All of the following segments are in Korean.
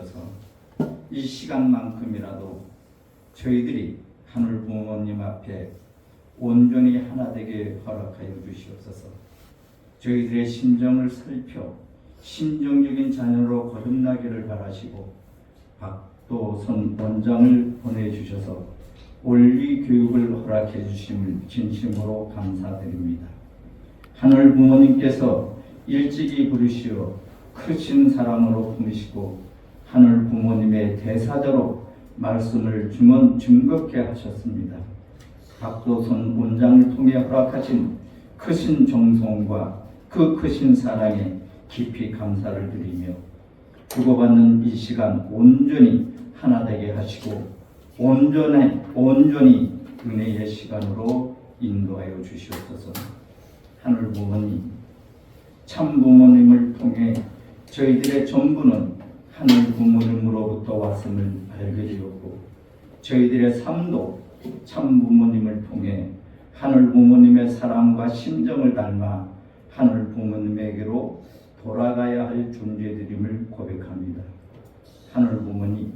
주셔서 이 시간만큼이라도 저희들이 하늘 부모님 앞에 온전히 하나 되게 허락하여 주시옵소서. 저희들의 심정을 살펴 심정적인 자녀로 거듭나기를 바라시고 박도선 원장을 보내주셔서 원리 교육을 허락해 주심을 진심으로 감사드립니다. 하늘 부모님께서 일찍이 부르시어 크신 사랑으로 품으시고 하늘 부모님의 대사자로 말씀을 증거케 하셨습니다. 박도선 원장을 통해 허락하신 크신 정성과 그 크신 사랑에 깊이 감사를 드리며 주고받는 이 시간 온전히 하나 되게 하시고 온전히 은혜의 시간으로 인도하여 주시옵소서. 하늘 부모님, 참 부모님을 통해 저희들의 전부는 하늘 부모님으로부터 왔음을 알게 되었고 저희들의 삶도 참 부모님을 통해 하늘 부모님의 사랑과 심정을 닮아 하늘 부모님에게로 돌아가야 할 존재들임을 고백합니다. 하늘 부모님,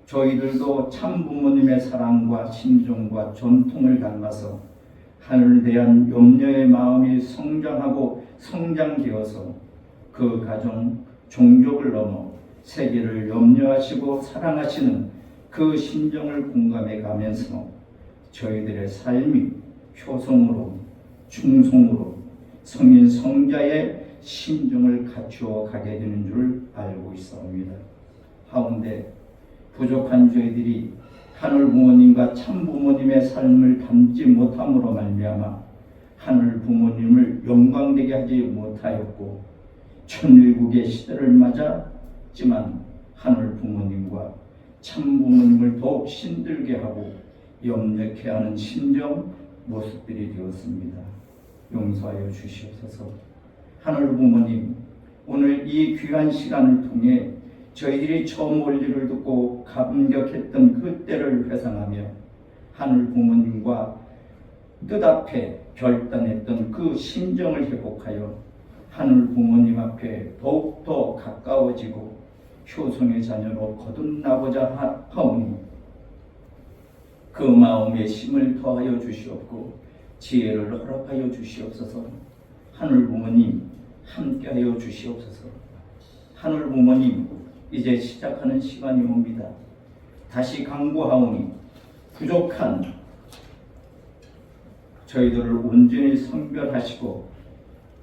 저희들도 참 부모님의 사랑과 심정과 전통을 닮아서 하늘에 대한 염려의 마음이 성장하고 성장되어서 그 가정, 종족을 넘어 세계를 염려하시고 사랑하시는 그 심정을 공감해 가면서 저희들의 삶이 효성으로 충성으로 성인 성자의 심정을 갖추어 가게 되는 줄 알고 있사옵니다. 하운데 부족한 저희들이 하늘 부모님과 참 부모님의 삶을 담지 못함으로 말미암아 하늘 부모님을 영광되게 하지 못하였고 천일국의 시대를 맞았지만 하늘 부모님과 참 부모님을 더욱 힘들게 하고 염려케 하는 심정 모습들이 되었습니다. 용서하여 주시옵소서. 하늘 부모님, 오늘 이 귀한 시간을 통해 저희들이 처음 원리를 듣고 감격했던 그때를 회상하며 하늘 부모님과 뜻 앞에 결단했던 그 심정을 회복하여 하늘 부모님 앞에 더욱더 가까워지고 효성의 자녀로 거듭나고자 하오니 그 마음에 힘을 더하여 주시옵고 지혜를 허락하여 주시옵소서. 하늘 부모님 함께하여 주시옵소서. 하늘 부모님 이제 시작하는 시간이 옵니다. 다시 강구하오니 부족한 저희들을 온전히 성별하시고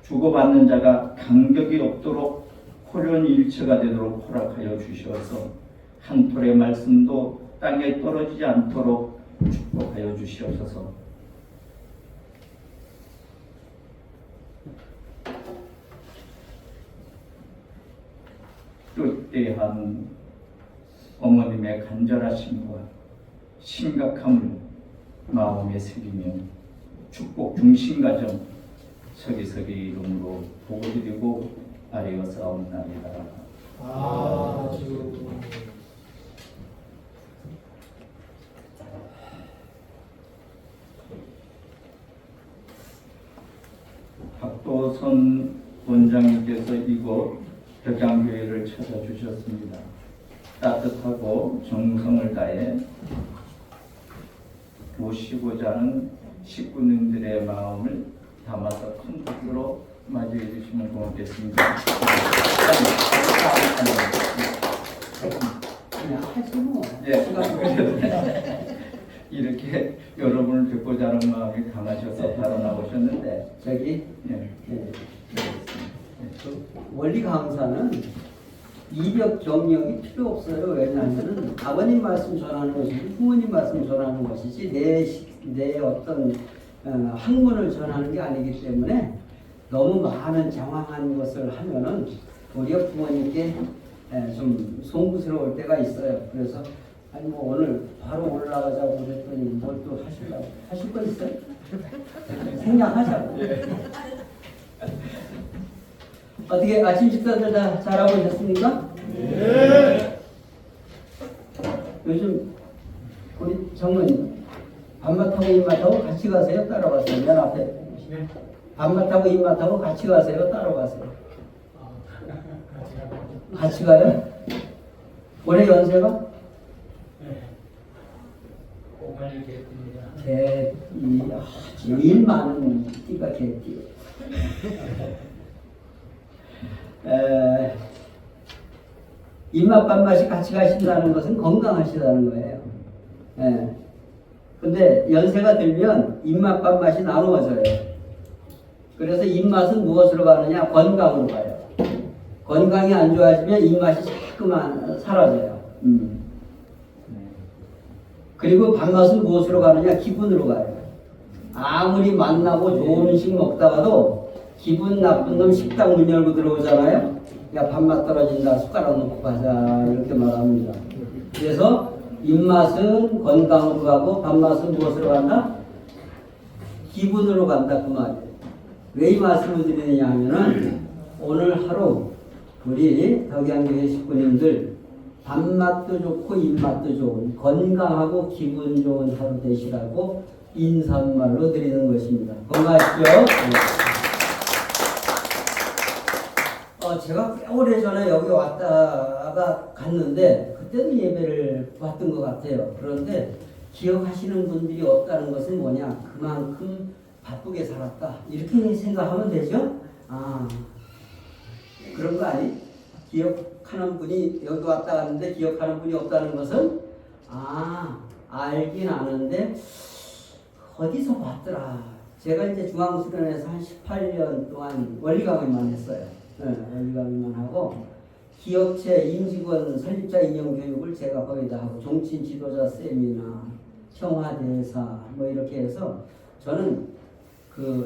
주고받는 자가 간격이 없도록 호련일체가 되도록 허락하여 주시어서 한 톨의 말씀도 땅에 떨어지지 않도록 축복하여 주시옵소서. 뜻대한 어머님의 간절하심과 심각함을 마음에 새기며 축복 중심가정 서기서기 이름으로 보고드리고 아뢰어 싸움나이다. 아주 박도선 원장님께서 이곳 벽장교회를 찾아주셨습니다. 따뜻하고 정성을 다해 모시고자 하는 식구님들의 마음을 담아서 큰 뜻으로 맞이해 주시면 고맙겠습니다. 이렇게 여러분을 뵙고자 하는 마음이 강하셔서 바로 나오셨는데 저기 네. 그 원리 강사는 이력 경력이 필요 없어요. 왜냐하면 아버님 말씀 전하는 것이지 부모님 말씀 전하는 것이지 내 어떤 학문을 전하는 게 아니기 때문에 너무 많은 장황한 것을 하면은 우리가 부모님께 좀 송구스러울 때가 있어요. 그래서 아니 뭐 오늘 바로 올라가자고 그랬더니 뭘 또 하시려고 하실 거 있어요? 생략하자고. 어떻게 아침 식사들 다 잘하고 오셨습니까? 네. 요즘 우리 정은 밤맛하고 입맛하고 같이 가세요? 따라가세요? 맨 앞에 밤맛하고 입맛하고 같이 가세요? 따라가세요? 같이 가요? 올해 연세가? 오만일 개띠입니다. 제일 많은 띠가 개띠. 입맛 밥맛이 같이 가신다는 것은 건강하시다는 거예요. 근데 연세가 들면 입맛 밥맛이 나누어져요. 그래서 입맛은 무엇으로 가느냐? 건강으로 가요. 건강이 안 좋아지면 입맛이 자꾸만 사라져요. 그리고 밥맛은 무엇으로 가느냐? 기분으로 가요. 아무리 만나고 좋은 음식 먹다가도 기분 나쁜 놈 식당 문 열고 들어오잖아요. 야, 밥맛 떨어진다. 숟가락 놓고 가자. 이렇게 말합니다. 그래서 입맛은 건강으로 가고 밥맛은 무엇으로 간다? 기분으로 간다. 그 말이에요. 왜 이 말씀을 드리느냐 하면은 오늘 하루 우리 덕양교회 식구님들 밥맛도 좋고 입맛도 좋은 건강하고 기분 좋은 하루 되시라고 인사말로 드리는 것입니다. 건강하십시오. 제가 꽤 오래전에 여기 왔다가 갔는데 그때도 예배를 봤던 것 같아요. 그런데 기억하시는 분들이 없다는 것은 뭐냐? 그만큼 바쁘게 살았다. 이렇게 생각하면 되죠? 그런 거 아니? 기억하는 분이 여기 왔다 갔는데 기억하는 분이 없다는 것은 알긴 아는데 어디서 봤더라. 제가 이제 중앙수련회에서 한 18년 동안 원리강의만 했어요. 원리강의만 하고 기업체 임직원 설립자 인형 교육을 제가 거기다 하고 종친 지도자 세미나, 청와대사 뭐 이렇게 해서 저는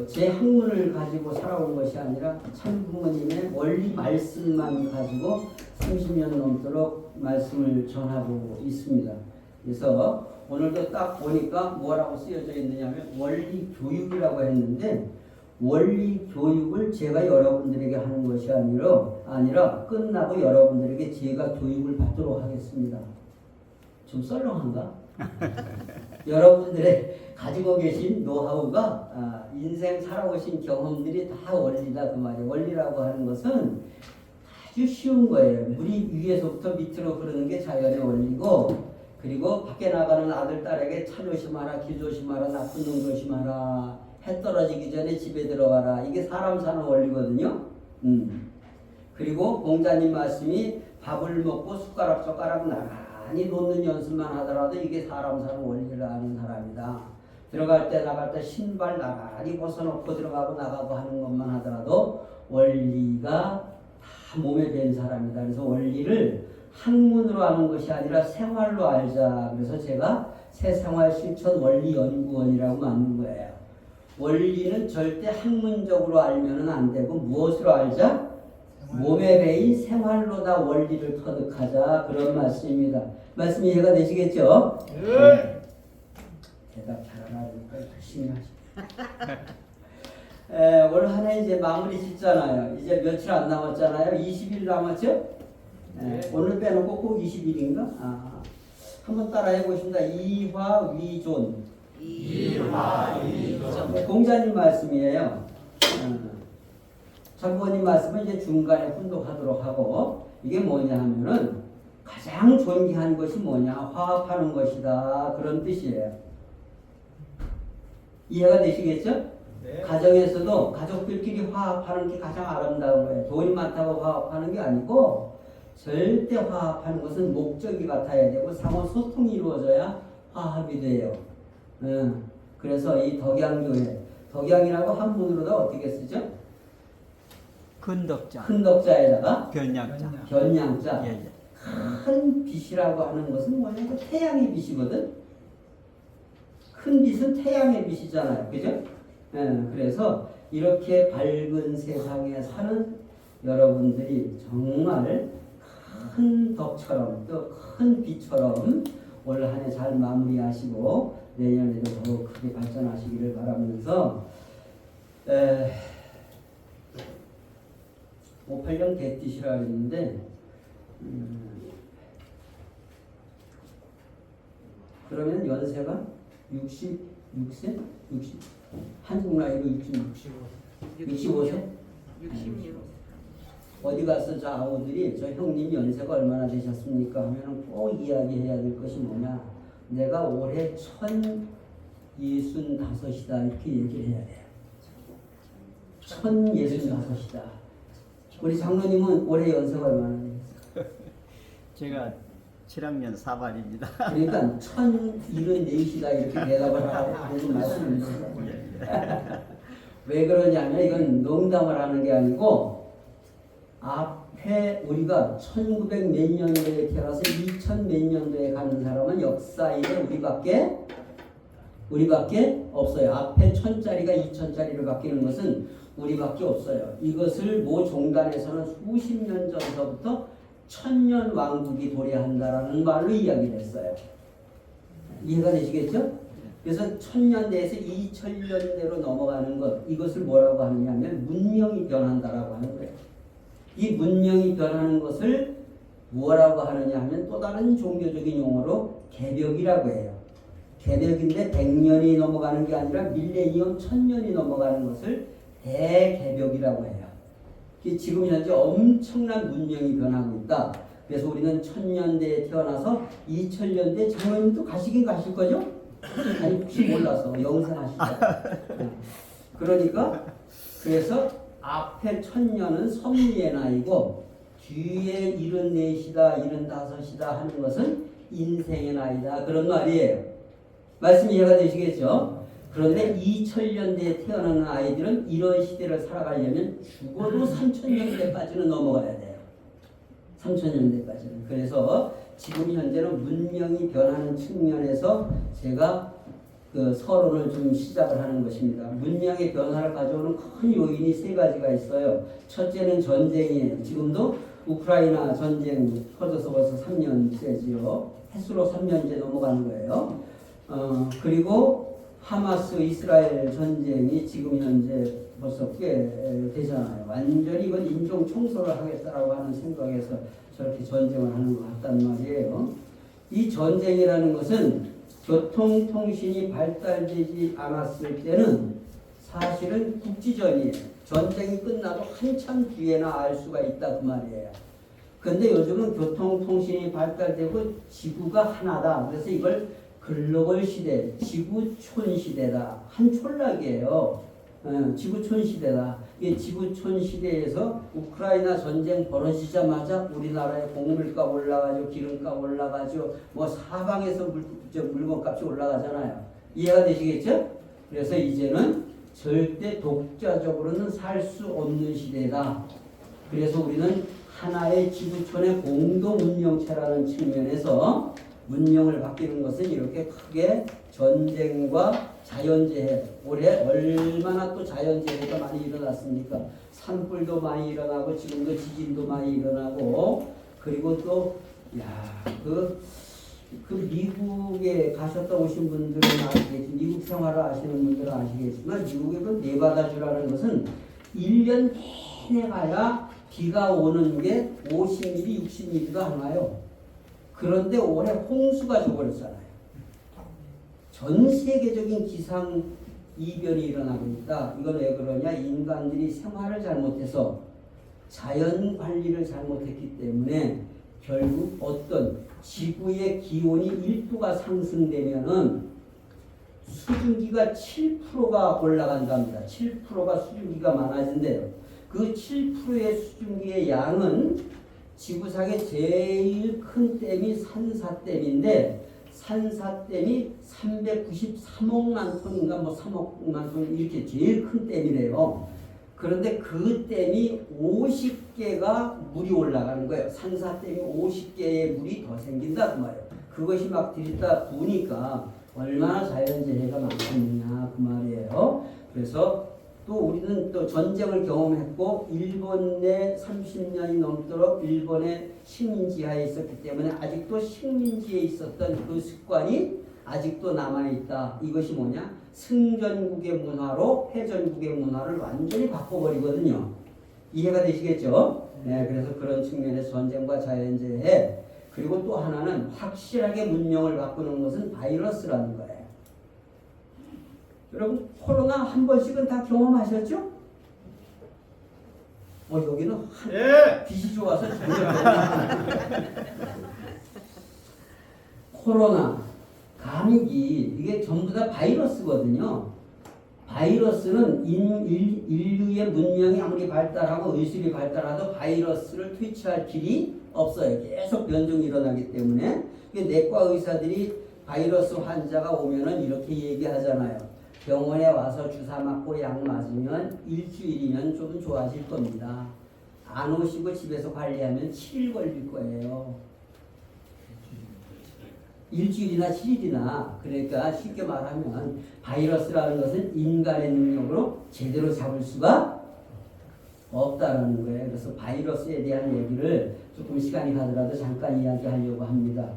제 학문을 가지고 살아온 것이 아니라 참 부모님의 원리 말씀만 가지고 30년 넘도록 말씀을 전하고 있습니다. 그래서 오늘도 딱 보니까 뭐라고 쓰여져 있느냐면 원리 교육이라고 했는데 원리 교육을 제가 여러분들에게 하는 것이 아니라 끝나고 여러분들에게 제가 교육을 받도록 하겠습니다. 좀 썰렁한가? 여러분들의 가지고 계신 노하우가 인생 살아오신 경험들이 다 원리다 그 말이에요. 원리라고 하는 것은 아주 쉬운 거예요. 물이 위에서부터 밑으로 흐르는 게 자연의 원리고 그리고 밖에 나가는 아들, 딸에게 차 조심하라, 길 조심하라, 나쁜 놈 조심하라, 해 떨어지기 전에 집에 들어와라. 이게 사람 사는 원리거든요. 그리고 공자님 말씀이 밥을 먹고 숟가락 나란히 놓는 연습만 하더라도 이게 사람 사는 원리를 아는 사람이다. 들어갈 때 나갈 때 신발 나란히 벗어놓고 들어가고 나가고 하는 것만 하더라도 원리가 다 몸에 밴 사람이다. 그래서 원리를 학문으로 아는 것이 아니라 생활로 알자. 그래서 제가 새생활실천 원리연구원이라고 만든 거예요. 원리는 절대 학문적으로 알면은 안 되고 무엇으로 알자? 몸에 배인 생활로 다 원리를 터득하자. 그런 말씀입니다. 말씀 이해가 되시겠죠? 네. 대답 잘하니까 열심히 하시고. 올 한 해 이제 마무리 짓잖아요. 이제 며칠 안 남았잖아요. 20일 남았죠? 오늘 빼놓고 꼭 20일인가? 한번 따라해 보십니다. 이화위존. 공자님 말씀이에요. 장부님 말씀은 이제 중간에 훈독하도록 하고 이게 뭐냐 하면은 가장 존귀한 것이 뭐냐? 화합하는 것이다. 그런 뜻이에요. 이해가 되시겠죠? 네. 가정에서도 가족들끼리 화합하는 게 가장 아름다운 거예요. 돈이 많다고 화합하는 게 아니고 절대 화합하는 것은 목적이 같아야 되고 상호 소통이 이루어져야 화합이 돼요. 그래서 이 덕양교회, 덕양이라고 한문으로도 어떻게 쓰죠? 근덕자, 큰 덕자에다가 변양자, 변양자. 예. 큰 빛이라고 하는 것은 뭐냐면 태양의 빛이거든. 큰 빛은 태양의 빛이잖아요. 그죠? 그래서 이렇게 밝은 세상에 사는 여러분들이 정말 큰 덕처럼 또 큰 빛처럼 올 한 해 잘 마무리하시고 내년에도 더욱 크게 발전하시기를 바라면서 58년 개띠시라 했는데 그러면 연세가 66세? 65세? 66. 어디 가서 저 아우들이 저 형님 연세가 얼마나 되셨습니까? 하면은 꼭 이야기해야 될 것이 뭐냐? 내가 올해 1065이다 이렇게 얘기를 해야 돼요. 1065이다. 우리 장로님은 올해 연세가 얼마나 되셨어요? 제가 7학년 4반입니다. 그러니까 1074이다 이렇게 대답을 하고 말씀을 드려요. 왜 그러냐면 이건 농담을 하는 게 아니고 앞에 우리가 1900 몇 년도에 태어나서 2000 몇 년도에 가는 사람은 역사에 우리밖에 없어요. 앞에 1000짜리가 2000짜리로 바뀌는 것은 우리밖에 없어요. 이것을 모 종단에서는 수십 년 전서부터 천년 왕국이 도래한다라는 말로 이야기를 했어요. 이해가 되시겠죠? 그래서 천년대에서 2000년대로 넘어가는 것, 이것을 뭐라고 하느냐 하면 문명이 변한다라고 하는 거예요. 이 문명이 변하는 것을 뭐라고 하느냐 하면 또 다른 종교적인 용어로 개벽이라고 해요. 개벽인데 100년이 넘어가는 게 아니라 밀레니엄 1000년이 넘어가는 것을 대개벽이라고 해요. 지금 현재 엄청난 문명이 변하고 있다. 그래서 우리는 1000년대에 태어나서 2000년대 장로님도 가시긴 가실 거죠? 아니 혹시 몰라서 영생하시죠. 그러니까 그래서 앞에 1000년은 섭리의 나이고 뒤에 74시다 75시다 하는 것은 인생의 나이다 그런 말이에요. 말씀 이해가 되시겠죠? 그런데 2000년대에 태어나는 아이들은 이런 시대를 살아가려면 죽어도 3000년대까지는 넘어가야 돼요. 3000년대까지는. 그래서 지금 현재는 문명이 변하는 측면에서 제가 그 서론을 좀 시작을 하는 것입니다. 문명의 변화를 가져오는 큰 요인이 세 가지가 있어요. 첫째는 전쟁이에요. 지금도 우크라이나 전쟁 터져서 벌써 3년째지요. 횟수로 3년째 넘어가는 거예요. 그리고 하마스 이스라엘 전쟁이 지금 현재 벌써 꽤 되잖아요. 완전히 이건 인종 청소를 하겠다라고 하는 생각에서 저렇게 전쟁을 하는 것 같단 말이에요. 이 전쟁이라는 것은 교통통신이 발달되지 않았을 때는 사실은 국지전이에요. 전쟁이 끝나도 한참 뒤에나 알 수가 있다 그 말이에요. 근데 요즘은 교통통신이 발달되고 지구가 하나다. 그래서 이걸 글로벌 시대, 지구촌 시대다. 한 촌락이에요. 지구촌 시대다. 이 지구촌 시대에서 우크라이나 전쟁 벌어지자마자 우리나라의 곡물값 올라가죠, 기름값 올라가죠, 뭐 사방에서 물건값이 올라가잖아요. 이해가 되시겠죠? 그래서 이제는 절대 독자적으로는 살 수 없는 시대다. 그래서 우리는 하나의 지구촌의 공동 운명체라는 측면에서 문명을 바뀌는 것은 이렇게 크게 전쟁과 자연재해, 올해 얼마나 또 자연재해가 많이 일어났습니까? 산불도 많이 일어나고 지금도 지진도 많이 일어나고 그리고 또 그 미국에 가셨다 오신 분들은 아시겠지만 미국 생활을 아시는 분들은 아시겠지만 미국의 그 네바다주라는 것은 1년 내내 가야 비가 오는 게 50mm, 60mm가 안 와요. 그런데 올해 홍수가 져버렸잖아요. 전 세계적인 기상 이변이 일어나고 있다. 이건 왜 그러냐? 인간들이 생활을 잘못해서 자연 관리를 잘못했기 때문에 결국 어떤 지구의 기온이 1도가 상승되면은 수증기가 7%가 올라간답니다. 7%가 수증기가 많아진대요. 그 7%의 수증기의 양은 지구상의 제일 큰 댐이 산사댐인데 산사댐이 393억만 톤인가 뭐 3억만 톤 이렇게 제일 큰 댐이래요. 그런데 그 댐이 50개가 물이 올라가는 거예요. 산사댐이 50개의 물이 더 생긴다 그 말이에요. 그것이 막 들이다 부으니까 얼마나 자연재해가 많겠느냐 그 말이에요. 그래서 또 우리는 또 전쟁을 경험했고 일본에 30년이 넘도록 일본의 식민지하에 있었기 때문에 아직도 식민지에 있었던 그 습관이 아직도 남아있다. 이것이 뭐냐? 승전국의 문화로 패전국의 문화를 완전히 바꿔버리거든요. 이해가 되시겠죠? 네, 그래서 그런 측면에서 전쟁과 자연재해 그리고 또 하나는 확실하게 문명을 바꾸는 것은 바이러스라는 거예요. 여러분 코로나 한 번씩은 다 경험하셨죠? 여기는 예. 빛이 좋아서 코로나, 감기 이게 전부 다 바이러스거든요. 바이러스는 인류의 문명이 아무리 발달하고 의술이 발달하도 바이러스를 퇴치할 길이 없어요. 계속 변종이 일어나기 때문에 내과 의사들이 바이러스 환자가 오면은 이렇게 얘기하잖아요. 병원에 와서 주사 맞고 약 맞으면 일주일이면 좀 좋아질 겁니다. 안 오시고 집에서 관리하면 7일 걸릴 거예요. 일주일이나 7일이나. 그러니까 쉽게 말하면 바이러스라는 것은 인간의 능력으로 제대로 잡을 수가 없다라는 거예요. 그래서 바이러스에 대한 얘기를 조금 시간이 가더라도 잠깐 이야기하려고 합니다.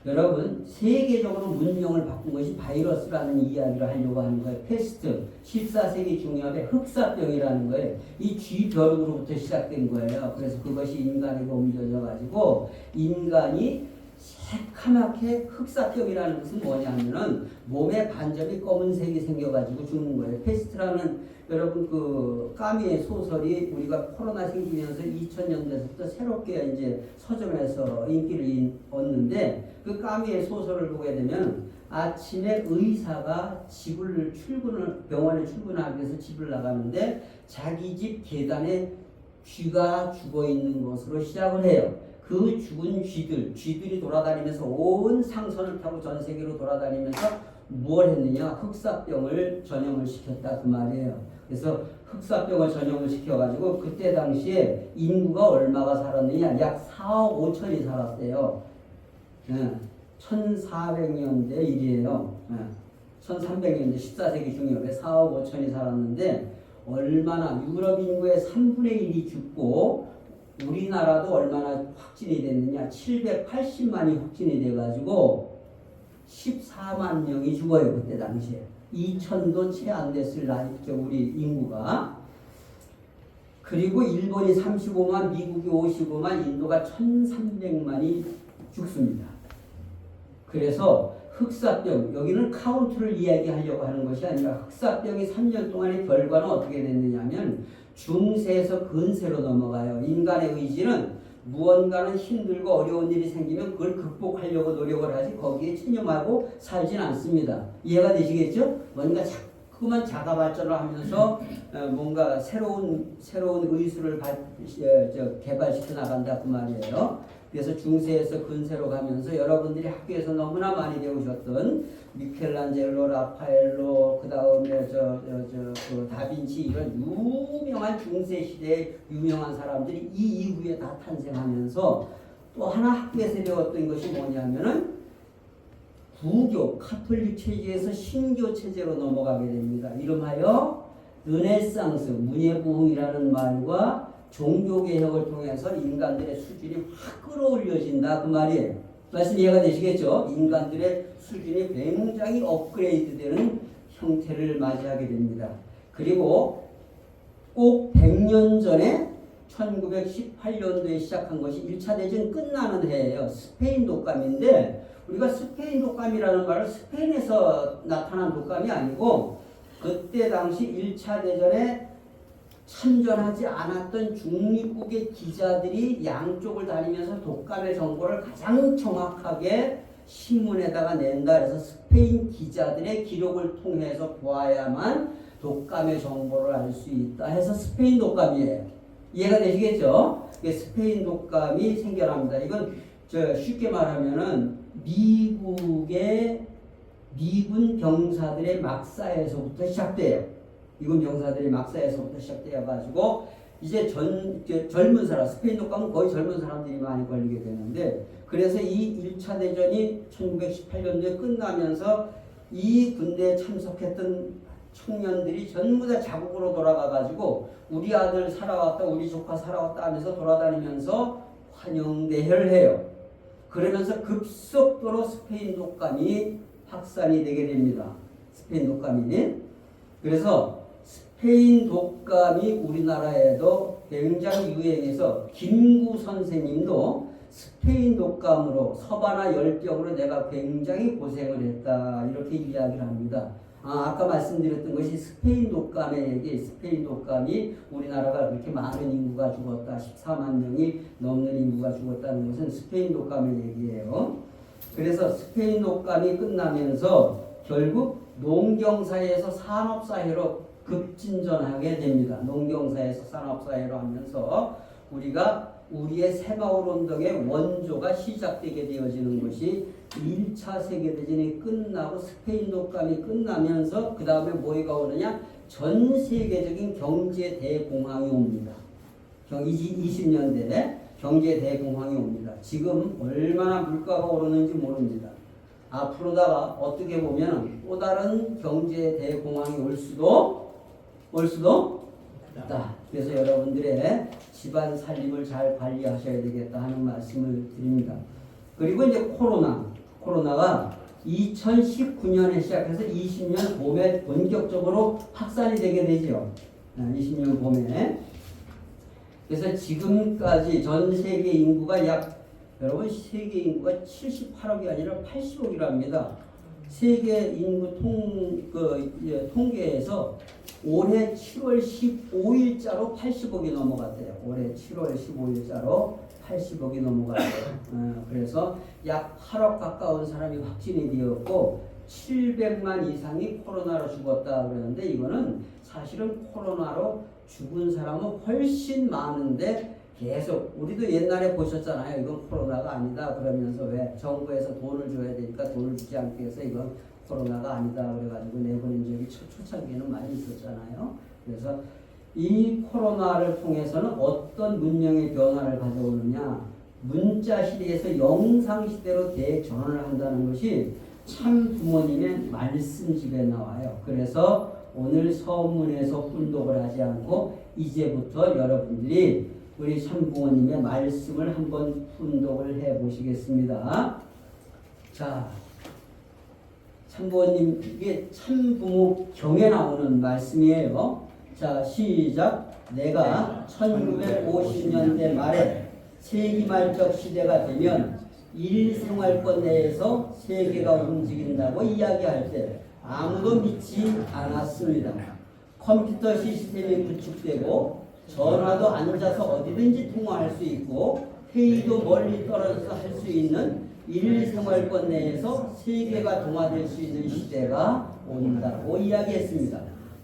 여러분, 세계적으로 문명을 바꾼 것이 바이러스라는 이야기를 하려고 하는 거예요. 패스트, 14세기 중엽의 흑사병이라는 거예요. 이 쥐벼룩으로부터 시작된 거예요. 그래서 그것이 인간에게 옮겨져 가지고 인간이 새카맣게 흑사병이라는 것은 뭐냐면은 몸에 반점이 검은색이 생겨가지고 죽는 거예요. 패스트라는 여러분 그 까미의 소설이 우리가 코로나 생기면서 2000년대부터 새롭게 이제 서점에서 인기를 얻는데 그 까미의 소설을 보게 되면 아침에 의사가 병원에 출근하기 위해서 집을 나가는데 자기 집 계단에 쥐가 죽어 있는 것으로 시작을 해요. 그 죽은 쥐들이 돌아다니면서 온 상선을 타고 전 세계로 돌아다니면서 뭘 했느냐? 흑사병을 전염을 시켰다 그 말이에요. 그래서 흑사병을 전염을 시켜가지고 그때 당시에 인구가 얼마가 살았느냐? 약 4억 5천이 살았대요. 1400년대 일이에요. 1300년대 14세기 중엽에 4억 5천이 살았는데 얼마나 유럽 인구의 3분의 1이 죽고 우리나라도 얼마나 확진이 됐느냐? 780만이 확진이 돼가지고 14만 명이 죽어요. 그때 당시에 2000도 채 안 됐을 나이죠. 우리 인구가. 그리고 일본이 35만, 미국이 55만, 인도가 1300만이 죽습니다. 그래서 흑사병, 여기는 카운트를 이야기하려고 하는 것이 아니라 흑사병이 3년 동안의 결과는 어떻게 됐느냐면 중세에서 근세로 넘어가요. 인간의 의지는 무언가는 힘들고 어려운 일이 생기면 그걸 극복하려고 노력을 하지 거기에 체념하고 살진 않습니다. 이해가 되시겠죠? 뭔가 자꾸만 자가 발전을 하면서 뭔가 새로운 의술을 개발시켜 나간다 그 말이에요. 그래서 중세에서 근세로 가면서 여러분들이 학교에서 너무나 많이 배우셨던 미켈란젤로, 라파엘로, 그 다음에 그 다빈치 이런 유명한 중세 시대의 유명한 사람들이 이 이후에 다 탄생하면서 또 하나 학교에서 배웠던 것이 뭐냐면은 부교, 카톨릭 체제에서 신교 체제로 넘어가게 됩니다. 이름하여 르네상스, 문예부흥이라는 말과 종교개혁을 통해서 인간들의 수준이 확 끌어올려진다 그 말이에요. 말씀 이해가 되시겠죠? 인간들의 수준이 굉장히 업그레이드되는 형태를 맞이하게 됩니다. 그리고 꼭 100년 전에 1918년도에 시작한 것이 1차 대전 끝나는 해예요. 스페인 독감인데 우리가 스페인 독감이라는 말을 스페인에서 나타난 독감이 아니고 그때 당시 1차 대전에 참전하지 않았던 중립국의 기자들이 양쪽을 다니면서 독감의 정보를 가장 정확하게 신문에다가 낸다. 그래서 스페인 기자들의 기록을 통해서 보아야만 독감의 정보를 알 수 있다 해서 스페인 독감이에요. 이해가 되시겠죠? 스페인 독감이 생겨납니다. 이건 쉽게 말하면은 미국의 미군 병사들의 막사에서부터 시작돼요. 미군 병사들이 막사에서부터 시작되어가지고 이제 젊은 사람, 스페인 독감은 거의 젊은 사람들이 많이 걸리게 되는데 그래서 이 1차 대전이 1918년도에 끝나면서 이 군대에 참석했던 청년들이 전부 다 자국으로 돌아가가지고 우리 아들 살아왔다, 우리 조카 살아왔다 하면서 돌아다니면서 환영대회를 해요. 그러면서 급속도로 스페인 독감이 확산이 되게 됩니다. 스페인 독감이. 그래서 스페인 독감이 우리나라에도 굉장히 유행해서 김구 선생님도 스페인 독감으로 서바나 열병으로 내가 굉장히 고생을 했다 이렇게 이야기를 합니다. 아까 말씀드렸던 것이 스페인 독감의 얘기, 스페인 독감이 우리나라가 그렇게 많은 인구가 죽었다, 14만 명이 넘는 인구가 죽었다는 것은 스페인 독감의 얘기예요. 그래서 스페인 독감이 끝나면서 결국 농경사회에서 산업사회로 급진전하게 됩니다. 농경사회에서 산업사회로 하면서 우리의 새마을운동의 원조가 시작되게 되어지는 것이 1차 세계대전이 끝나고 스페인 독감이 끝나면서 그 다음에 뭐가 오느냐? 전 세계적인 경제 대공황이 옵니다. 20년대에 경제 대공황이 옵니다. 지금 얼마나 물가가 오르는지 모릅니다. 앞으로다가 어떻게 보면 또 다른 경제 대공황이 올 수도 있다. 그래서 여러분들의 집안 살림을 잘 관리하셔야 되겠다 하는 말씀을 드립니다. 그리고 이제 코로나가 2019년에 시작해서 20년 봄에 본격적으로 확산이 되게 되죠. 20년 봄에. 그래서 지금까지 전 세계 인구가 여러분 세계 인구가 78억이 아니라 80억이랍니다. 세계 인구 통계에서 올해 7월 15일자로 80억이 넘어갔대요. 올해 7월 15일자로 80억이 넘어갔대요. 그래서 약 8억 가까운 사람이 확진이 되었고 700만 이상이 코로나로 죽었다 그러는데 이거는 사실은 코로나로 죽은 사람은 훨씬 많은데 계속 우리도 옛날에 보셨잖아요. 이건 코로나가 아니다 그러면서 왜 정부에서 돈을 줘야 되니까 돈을 주지 않기 위해서 이건 코로나가 아니다 그래가지고 내보낸 적이 초창기에는 많이 있었잖아요. 그래서 이 코로나를 통해서는 어떤 문명의 변화를 가져오느냐, 문자 시대에서 영상 시대로 대전환을 한다는 것이 참 부모님의 말씀집에 나와요. 그래서 오늘 서문에서 훈독을 하지 않고 이제부터 여러분들이 우리 참부모님의 말씀을 한번 훈독을 해 보시겠습니다. 자, 참부모님, 이게 참부모 경에 나오는 말씀이에요. 자, 시작. 내가 1950년대 말에 세기말적 시대가 되면 일생활권 내에서 세계가 움직인다고 이야기할 때 아무도 믿지 않았습니다. 컴퓨터 시스템이 구축되고 전화도 앉아서 어디든지 통화할 수 있고 회의도 멀리 떨어져서 할 수 있는 일생활권 내에서 세계가 동화될 수 있는 시대가 온다고 이야기했습니다.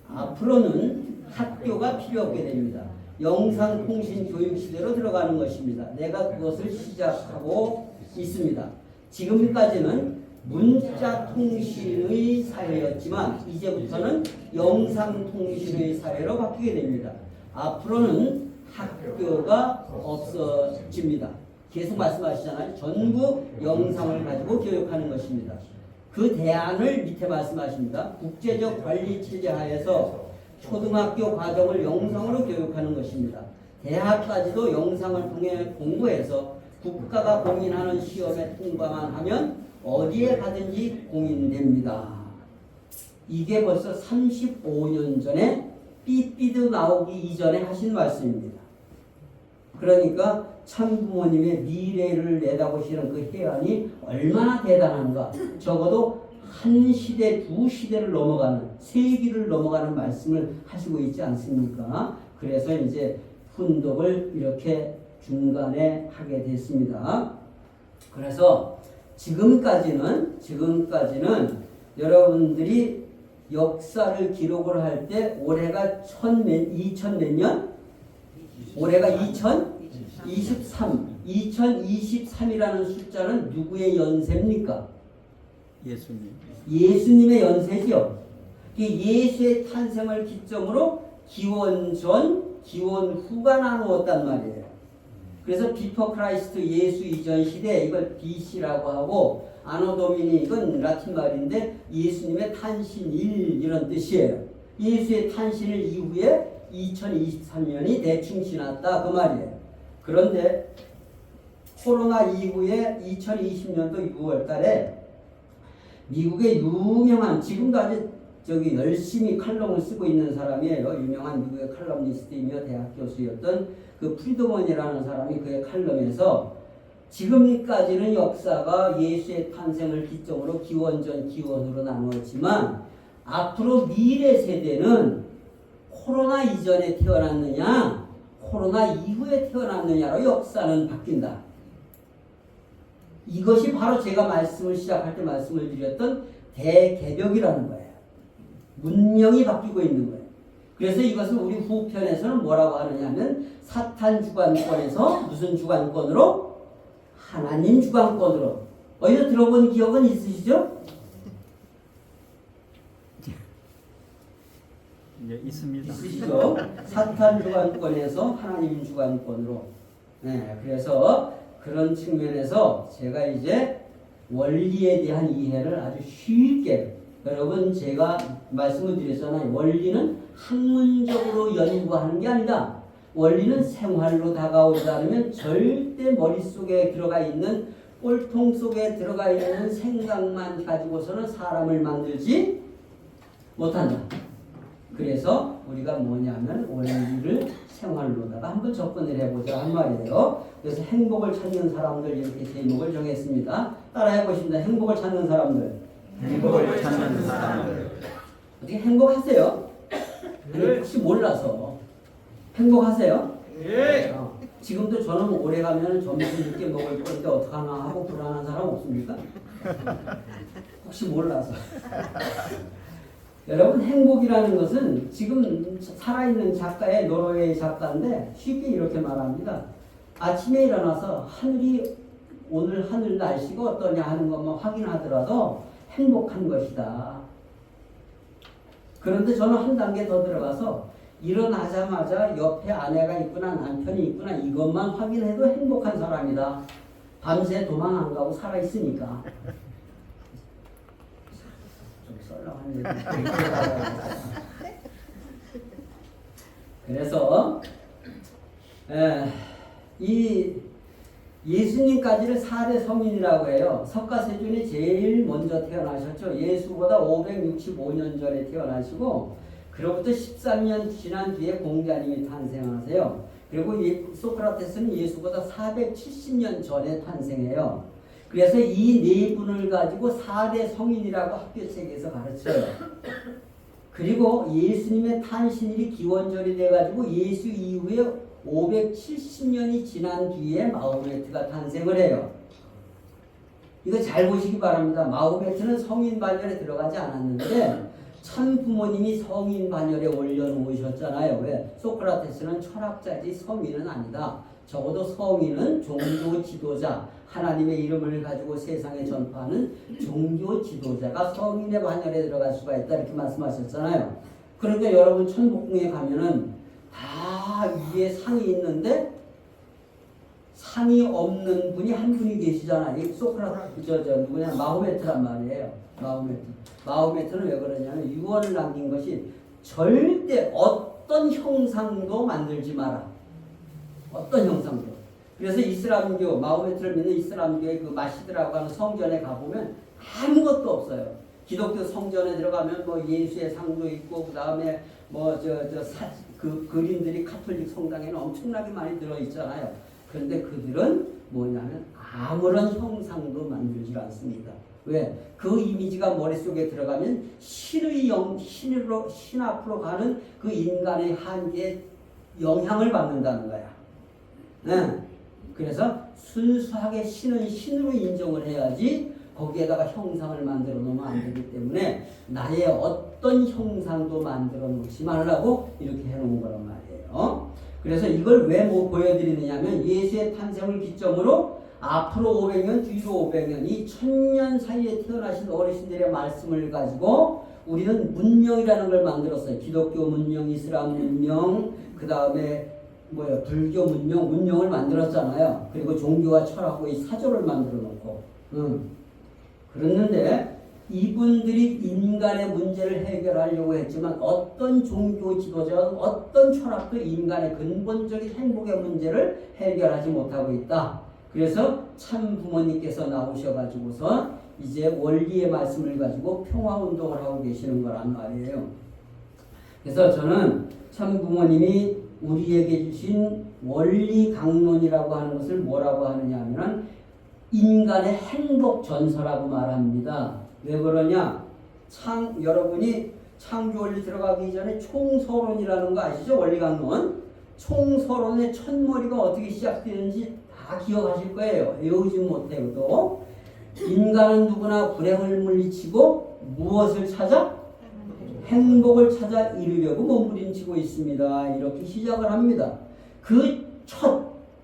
앞으로는 학교가 필요 없게 됩니다. 영상통신 교육 시대로 들어가는 것입니다. 내가 그것을 시작하고 있습니다. 지금까지는 문자통신의 사회였지만 이제부터는 영상통신의 사회로 바뀌게 됩니다. 앞으로는 학교가 없어집니다. 계속 말씀하시잖아요. 전부 영상을 가지고 교육하는 것입니다. 그 대안을 밑에 말씀하십니다. 국제적 관리 체제 하에서 초등학교 과정을 영상으로 교육하는 것입니다. 대학까지도 영상을 통해 공부해서 국가가 공인하는 시험에 통과만 하면 어디에 가든지 공인됩니다. 이게 벌써 35년 전에 삐삐드 나오기 이전에 하신 말씀입니다. 그러니까 참부모님의 미래를 내다보시는 그 해안이 얼마나 대단한가. 적어도 한 시대, 두 시대를 넘어가는, 세기를 넘어가는 말씀을 하시고 있지 않습니까? 그래서 이제 훈독을 이렇게 중간에 하게 됐습니다. 그래서 지금까지는 여러분들이 역사를 기록을 할 때 올해가 2000 몇 년? 올해가 2023. 2023이라는 숫자는 누구의 연세입니까? 예수님의 연세죠. 예수의 탄생을 기점으로 기원 전, 기원 후가 나누었단 말이에요. 그래서 비포 크라이스트 예수 이전 시대 이걸 BC라고 하고 아노 도미니 이건 라틴 말인데 예수님의 탄신일 이런 뜻이에요. 예수의 탄신일 이후에 2023년이 대충 지났다 그 말이에요. 그런데 코로나 이후에 2020년도 6월 달에 미국의 유명한 지금도 아주 열심히 칼럼을 쓰고 있는 사람이에요. 유명한 미국의 칼럼니스트이며 대학 교수였던 그 프리드먼이라는 사람이 그의 칼럼에서 지금까지는 역사가 예수의 탄생을 기점으로 기원전 기원으로 나누었지만 앞으로 미래 세대는 코로나 이전에 태어났느냐 코로나 이후에 태어났느냐로 역사는 바뀐다. 이것이 바로 제가 말씀을 시작할 때 말씀을 드렸던 대개벽이라는 거예요. 문명이 바뀌고 있는 거예요. 그래서 이것을 우리 후편에서는 뭐라고 하느냐면 사탄 주관권에서 무슨 주관권으로? 하나님 주관권으로. 어디서 들어본 기억은 있으시죠? 예, 있습니다. 있으시죠? 사탄 주관권에서 하나님 주관권으로. 네, 그래서 그런 측면에서 제가 이제 원리에 대한 이해를 아주 쉽게 여러분 제가 말씀을 드렸잖아요. 원리는 학문적으로 연구하는 게 아니다. 원리는 생활로 다가오지 않으면 절대 머릿속에 들어가 있는 꼴통 속에 들어가 있는 생각만 가지고서는 사람을 만들지 못한다. 그래서 우리가 뭐냐면 원리를 생활로다가 한번 접근을 해보자 한 말이에요. 그래서 행복을 찾는 사람들 이렇게 제목을 정했습니다. 따라해 보십니다. 행복을 찾는 사람들. 행복을 찾는 사람들. 어떻게 행복하세요? 아니, 혹시 몰라서 행복하세요? 예. 지금도 저는 오래 가면 점심 늦게 먹을 건데 어떡하나 하고 불안한 사람 없습니까? 혹시 몰라서. 여러분 행복이라는 것은 지금 살아있는 작가의 노르웨이 작가인데 쉽게 이렇게 말합니다. 아침에 일어나서 하늘이 오늘 하늘 날씨가 어떠냐 하는 것만 확인하더라도 행복한 것이다. 그런데 저는 한 단계 더 들어가서 일어나자마자 옆에 아내가 있구나 남편이 있구나 이것만 확인해도 행복한 사람이다. 밤새 도망 안 가고 살아있으니까. 그래서 이 예수님까지를 4대 성인이라고 해요. 석가세존이 제일 먼저 태어나셨죠. 예수보다 565년 전에 태어나시고 그로부터 13년 지난 뒤에 공자님이 탄생하세요. 그리고 소크라테스는 예수보다 470년 전에 탄생해요. 그래서 이 네 분을 가지고 4대 성인이라고 학교책에서 가르쳐요. 그리고 예수님의 탄신일이 기원절이 돼가지고 예수 이후에 570년이 지난 뒤에 마호메트가 탄생을 해요. 이거 잘 보시기 바랍니다. 마호메트는 성인 반열에 들어가지 않았는데 천 부모님이 성인 반열에 올려놓으셨잖아요. 왜? 소크라테스는 철학자지 성인은 아니다. 적어도 성인은 종교 지도자, 하나님의 이름을 가지고 세상에 전파하는 종교 지도자가 성인의 반열에 들어갈 수가 있다 이렇게 말씀하셨잖아요. 그러니까 여러분 천복궁에 가면은 다 위에 상이 있는데 상이 없는 분이 한 분이 계시잖아요. 소크라테스 누구냐 마호메트란 말이에요. 마호메트는 왜 그러냐면 유언을 남긴 것이 절대 어떤 형상도 만들지 마라. 어떤 형상도. 그래서 이슬람교, 마호메트를 믿는 이슬람교의 그 마시드라고 하는 성전에 가보면 아무것도 없어요. 기독교 성전에 들어가면 뭐 예수의 상도 있고 그 다음에 뭐 그 그림들이 카톨릭 성당에는 엄청나게 많이 들어있잖아요. 그런데 그들은 뭐냐면 아무런 형상도 만들지 않습니다. 왜? 그 이미지가 머릿속에 들어가면 신의 신 앞으로 가는 그 인간의 한계에 영향을 받는다는 거야. 네. 그래서 순수하게 신은 신으로 인정을 해야지 거기에다가 형상을 만들어 놓으면 안 되기 때문에 나의 어떤 형상도 만들어 놓지 말라고 이렇게 해놓은 거란 말이에요. 그래서 이걸 왜 보여드리느냐면 예수의 탄생을 기점으로 앞으로 500년 뒤로 500년 이 1000년 사이에 태어나신 어르신들의 말씀을 가지고 우리는 문명이라는 걸 만들었어요. 기독교 문명, 이슬람 문명, 그 다음에 불교 문명을 만들었잖아요. 그리고 종교와 철학과 이 사조를 만들어 놓고 그랬는데 이분들이 인간의 문제를 해결하려고 했지만 어떤 종교 지도자, 어떤 철학도 인간의 근본적인 행복의 문제를 해결하지 못하고 있다. 그래서 참 부모님께서 나오셔가지고서 이제 원리의 말씀을 가지고 평화운동을 하고 계시는 거란 말이에요. 그래서 저는 참 부모님이 우리에게 주신 원리 강론이라고 하는 것을 뭐라고 하느냐 하면 인간의 행복 전서라고 말합니다. 왜 그러냐? 여러분이 창조 원리 들어가기 전에 총서론이라는 거 아시죠? 원리강론. 총서론의 첫머리가 어떻게 시작되는지 다 기억하실 거예요. 외우지 못해도. 인간은 누구나 불행을 물리치고 무엇을 찾아? 행복을 찾아 이루려고 몸부림치고 있습니다. 이렇게 시작을 합니다. 그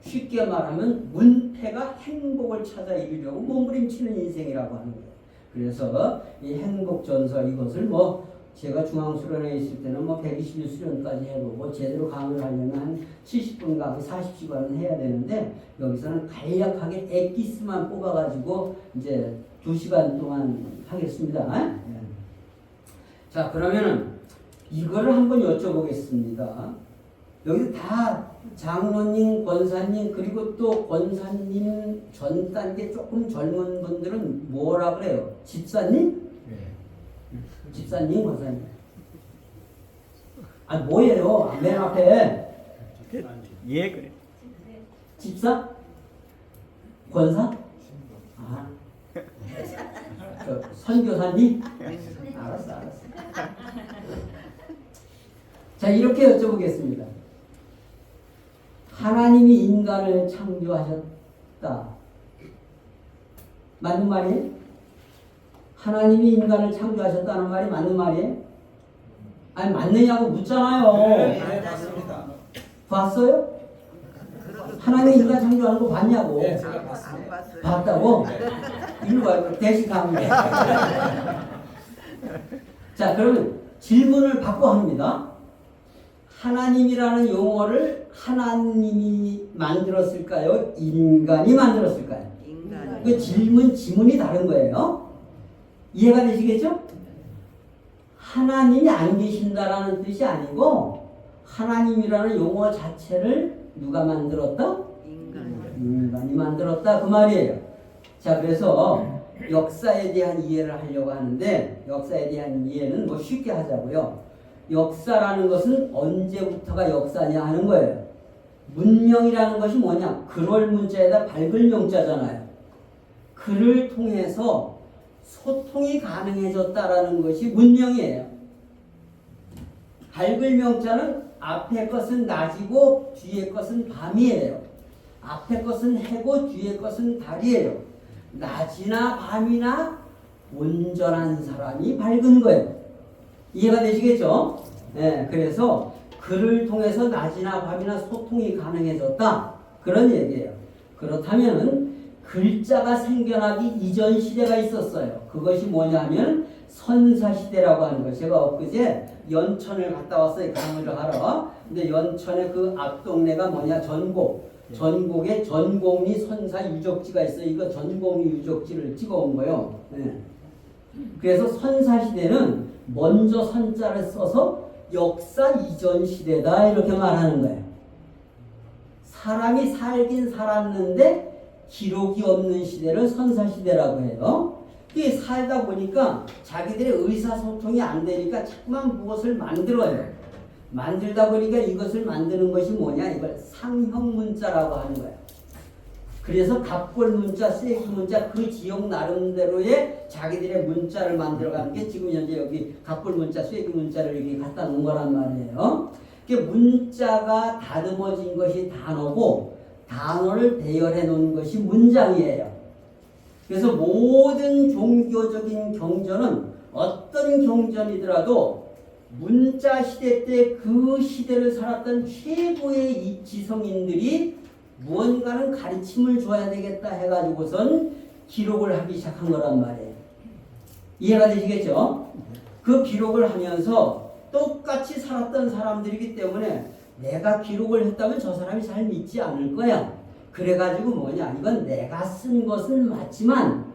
쉽게 말하면 문패가 행복을 찾아 이루려고 몸부림치는 인생이라고 하는 거예요. 그래서 이 행복전설 이것을 제가 중앙수련회 있을 때는 120일 수련까지 해보고 제대로 강의를 하려면 한 70분 강의 40시간은 해야 되는데 여기서는 간략하게 엑기스만 뽑아가지고 이제 2시간 동안 하겠습니다. 자, 그러면은 이거를 한번 여쭤보겠습니다. 여기 다 장로님, 권사님, 그리고 또 권사님 전 단계 조금 젊은 분들은 뭐라 그래요? 집사님? 집사님, 권사님. 아, 뭐예요? 맨 앞에. 예, 그래. 집사? 권사? 아. 선교사님? 알았어. 자, 이렇게 여쭤보겠습니다. 하나님이 인간을 창조하셨다. 맞는 말이에요? 하나님이 인간을 창조하셨다는 말이 맞는 말이에요? 아니, 맞느냐고 묻잖아요. 네, 맞습니다. 봤어요? 하나님이 인간 창조하는 거 봤냐고. 네, 제가 봤습니다. 봤다고? 이리 와요. 대신 갑니다. 자, 그러면 질문을 바꿔 합니다. 하나님이라는 용어를 하나님이 만들었을까요? 인간이 만들었을까요? 인간. 그 지문이 다른 거예요. 이해가 되시겠죠? 하나님이 안 계신다라는 뜻이 아니고 하나님이라는 용어 자체를 누가 만들었다? 인간이 만들었다 그 말이에요. 자, 그래서 역사에 대한 이해를 하려고 하는데 역사에 대한 이해는 쉽게 하자고요. 역사라는 것은 언제부터가 역사냐 하는 거예요. 문명이라는 것이 뭐냐? 글월 문자에다 밝을 명자잖아요. 글을 통해서 소통이 가능해졌다라는 것이 문명이에요. 밝을 명자는 앞에 것은 낮이고 뒤에 것은 밤이에요. 앞에 것은 해고 뒤에 것은 달이에요. 낮이나 밤이나 온전한 사람이 밝은 거예요. 이해가 되시겠죠? 네, 그래서 글을 통해서 낮이나 밤이나 소통이 가능해졌다. 그런 얘기예요. 그렇다면 글자가 생겨나기 이전 시대가 있었어요. 그것이 뭐냐면 선사시대라고 하는 거예요. 제가 엊그제 연천을 갔다 왔어요. 강의를 하러. 근데 연천의 그 앞동네가 뭐냐? 전곡에 전곡리 선사 유적지가 있어요. 이거 전곡리 유적지를 찍어온 거예요. 네. 그래서 선사시대는 먼저 선자를 써서 역사 이전 시대다 이렇게 말하는 거예요. 사람이 살긴 살았는데 기록이 없는 시대를 선사시대라고 해요. 이게 살다 보니까 자기들의 의사소통이 안 되니까 자꾸만 무엇을 만들어요. 만들다 보니까 이것을 만드는 것이 뭐냐? 이걸 상형문자라고 하는 거예요. 그래서 갑골문자, 쐐기문자 그 지역 나름대로의 자기들의 문자를 만들어가는 게 지금 현재 여기 갑골문자, 쐐기문자를 이렇게 갖다 놓은 거란 말이에요. 문자가 다듬어진 것이 단어고 단어를 배열해 놓은 것이 문장이에요. 그래서 모든 종교적인 경전은 어떤 경전이더라도 문자 시대 때 그 시대를 살았던 최고의 지성인들이 무언가는 가르침을 줘야 되겠다 해가지고선 기록을 하기 시작한 거란 말이에요. 이해가 되시겠죠? 그 기록을 하면서 똑같이 살았던 사람들이기 때문에 내가 기록을 했다면 저 사람이 잘 믿지 않을 거야. 그래가지고 뭐냐, 이건 내가 쓴 것은 맞지만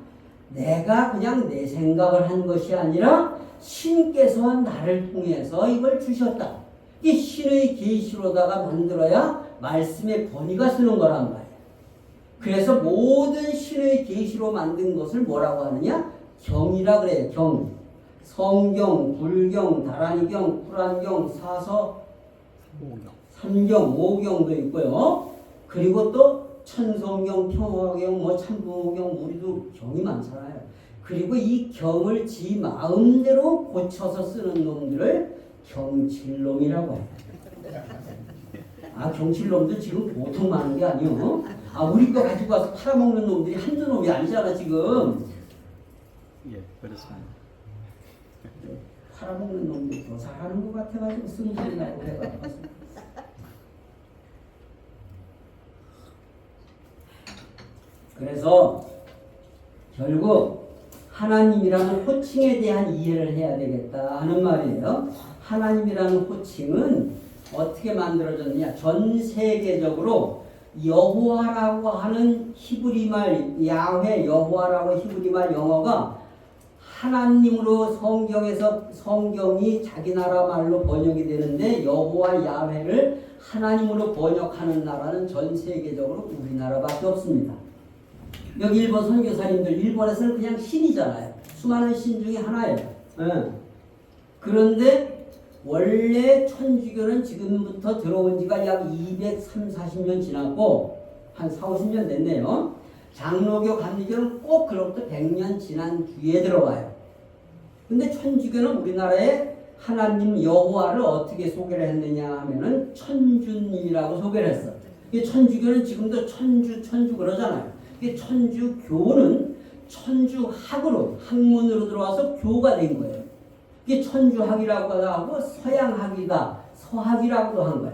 내가 그냥 내 생각을 한 것이 아니라 신께서 나를 통해서 이걸 주셨다. 이 신의 계시로다가 만들어야 말씀의 권위가 쓰는 거란 말이에요. 그래서 모든 신의 계시로 만든 것을 뭐라고 하느냐? 경이라 그래요. 경. 성경, 불경, 다란이경, 불안경, 사서, 삼경, 오경도 있고요. 그리고 또 천성경, 평화경, 참부경, 우리도 경이 많잖아요. 그리고 이 경을 지 마음대로 고쳐서 쓰는 놈들을 경칠놈이라고 해요. 아, 경칠놈도 지금 보통 많은 게 아니요. 아, 우리 거 가지고 와서 팔아먹는 놈들이 한두 놈이 아니잖아 지금. 예, 그렇습니다. 팔아먹는 놈들이 더 잘하는 것 같아가지고 쓰는 소리 나고 해가. 그래서 결국 하나님이라는 호칭에 대한 이해를 해야 되겠다 하는 말이에요. 하나님이라는 호칭은 어떻게 만들어졌느냐? 전 세계적으로 여호와라고 하는 히브리 말, 야훼 여호와라고 히브리 말 영어가 하나님으로 성경이 자기 나라 말로 번역이 되는데 여호와 야훼를 하나님으로 번역하는 나라는 전 세계적으로 우리나라밖에 없습니다. 여기 일본 선교사님들, 일본에서는 그냥 신이잖아요. 수많은 신 중에 하나예요. 그런데 원래 천주교는 지금부터 들어온 지가 약 230-40년 지났고 한 40-50년 됐네요. 장로교, 감리교는 꼭 그로부터 100년 지난 뒤에 들어와요. 근데 천주교는 우리나라에 하나님 여호와를 어떻게 소개를 했느냐 하면은 천주님이라고 소개를 했어. 천주교는 지금도 천주 그러잖아요. 천주교는 천주학으로 학문으로 들어와서 교가 된 거예요. 이게 천주학이라고도 하고 서양학이다, 서학이라고도 한 거야.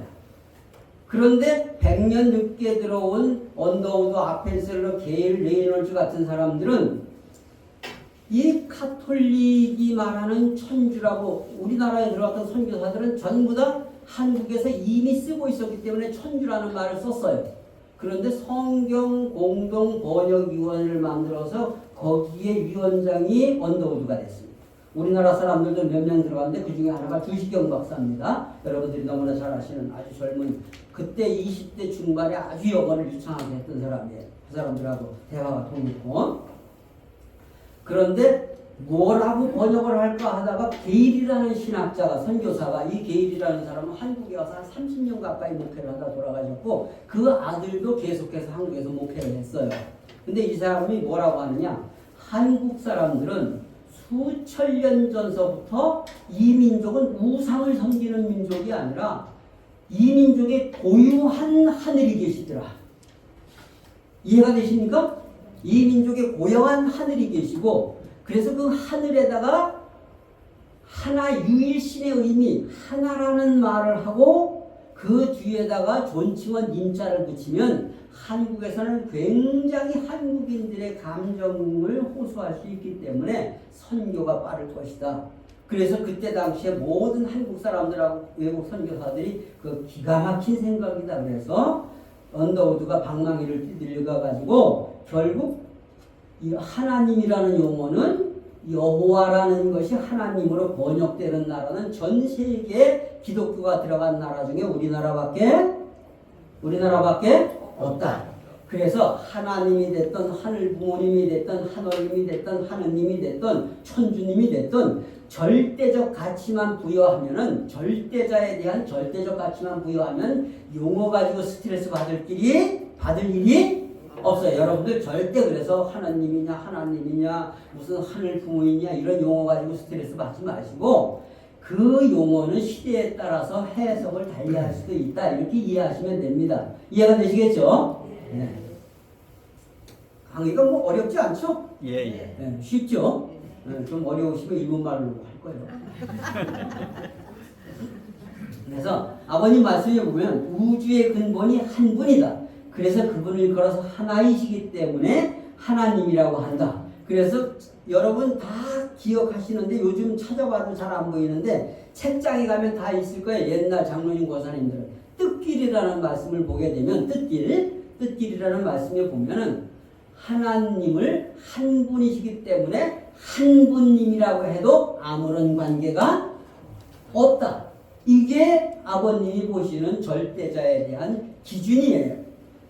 그런데 100년 늦게 들어온 언더우드, 아펜셀러, 게일, 레이놀즈 같은 사람들은 이 카톨릭이 말하는 천주라고 우리나라에 들어왔던 선교사들은 전부 다 한국에서 이미 쓰고 있었기 때문에 천주라는 말을 썼어요. 그런데 성경 공동 번역위원회를 만들어서 거기에 위원장이 언더우드가 됐습니다. 우리나라 사람들도 몇 명 들어갔는데 그 중에 하나가 주시경 박사입니다. 여러분들이 너무나 잘 아시는 아주 젊은 그때 20대 중반에 아주 영어를 유창하게 했던 사람이에요. 그 사람들하고 대화가 통했고 그런데 뭐라고 번역을 할까 하다가 게일이라는 신학자가 선교사가 이 게일이라는 사람은 한국에 와서 한 30년 가까이 목회를 하다 돌아가셨고 그 아들도 계속해서 한국에서 목회를 했어요. 근데 이 사람이 뭐라고 하느냐 한국 사람들은 수천 년 전서부터 이 민족은 우상을 섬기는 민족이 아니라 이 민족의 고유한 하늘이 계시더라. 이해가 되십니까? 이 민족의 고유한 하늘이 계시고 그래서 그 하늘에다가 하나 유일신의 의미 하나라는 말을 하고 그 뒤에다가 존칭원 님자를 붙이면 한국에서는 굉장히 한국인들의 감정을 호소할 수 있기 때문에 선교가 빠를 것이다. 그래서 그때 당시에 모든 한국 사람들하고 외국 선교사들이 그 기가 막힌 생각이다. 그래서 언더우드가 방망이를 휘둘려 가지고 결국 이 하나님이라는 용어는 여호와라는 것이 하나님으로 번역되는 나라는 전 세계에 기독교가 들어간 나라 중에 우리나라밖에 없다. 그래서 하나님이 됐던 하늘 부모님이 됐던 하나님이 됐던 하느님이 됐던 천주님이 됐던 절대적 가치만 부여하면은 절대자에 대한 절대적 가치만 부여하면 용어 가지고 스트레스 받을 일이 없어요. 여러분들 절대 그래서 하나님이냐 무슨 하늘 부모이냐 이런 용어 가지고 스트레스 받지 마시고 그 용어는 시대에 따라서 해석을 달리할 수도 있다. 이렇게 이해하시면 됩니다. 이해가 되시겠죠? 네. 강의가 뭐 어렵지 않죠? 예. 네, 쉽죠? 네, 좀 어려우시면 일본말로 할 거예요. 그래서 아버님 말씀에 보면 우주의 근본이 한 분이다. 그래서 그분을 걸어서 하나이시기 때문에 하나님이라고 한다. 그래서 여러분 다 기억하시는데 요즘 찾아봐도 잘 안 보이는데 책장에 가면 다 있을 거예요. 옛날 장로님 고사님들은 뜻길이라는 말씀을 보게 되면 뜻길이라는 말씀에 보면은 하나님을 한 분이시기 때문에 한 분님이라고 해도 아무런 관계가 없다. 이게 아버님이 보시는 절대자에 대한 기준이에요.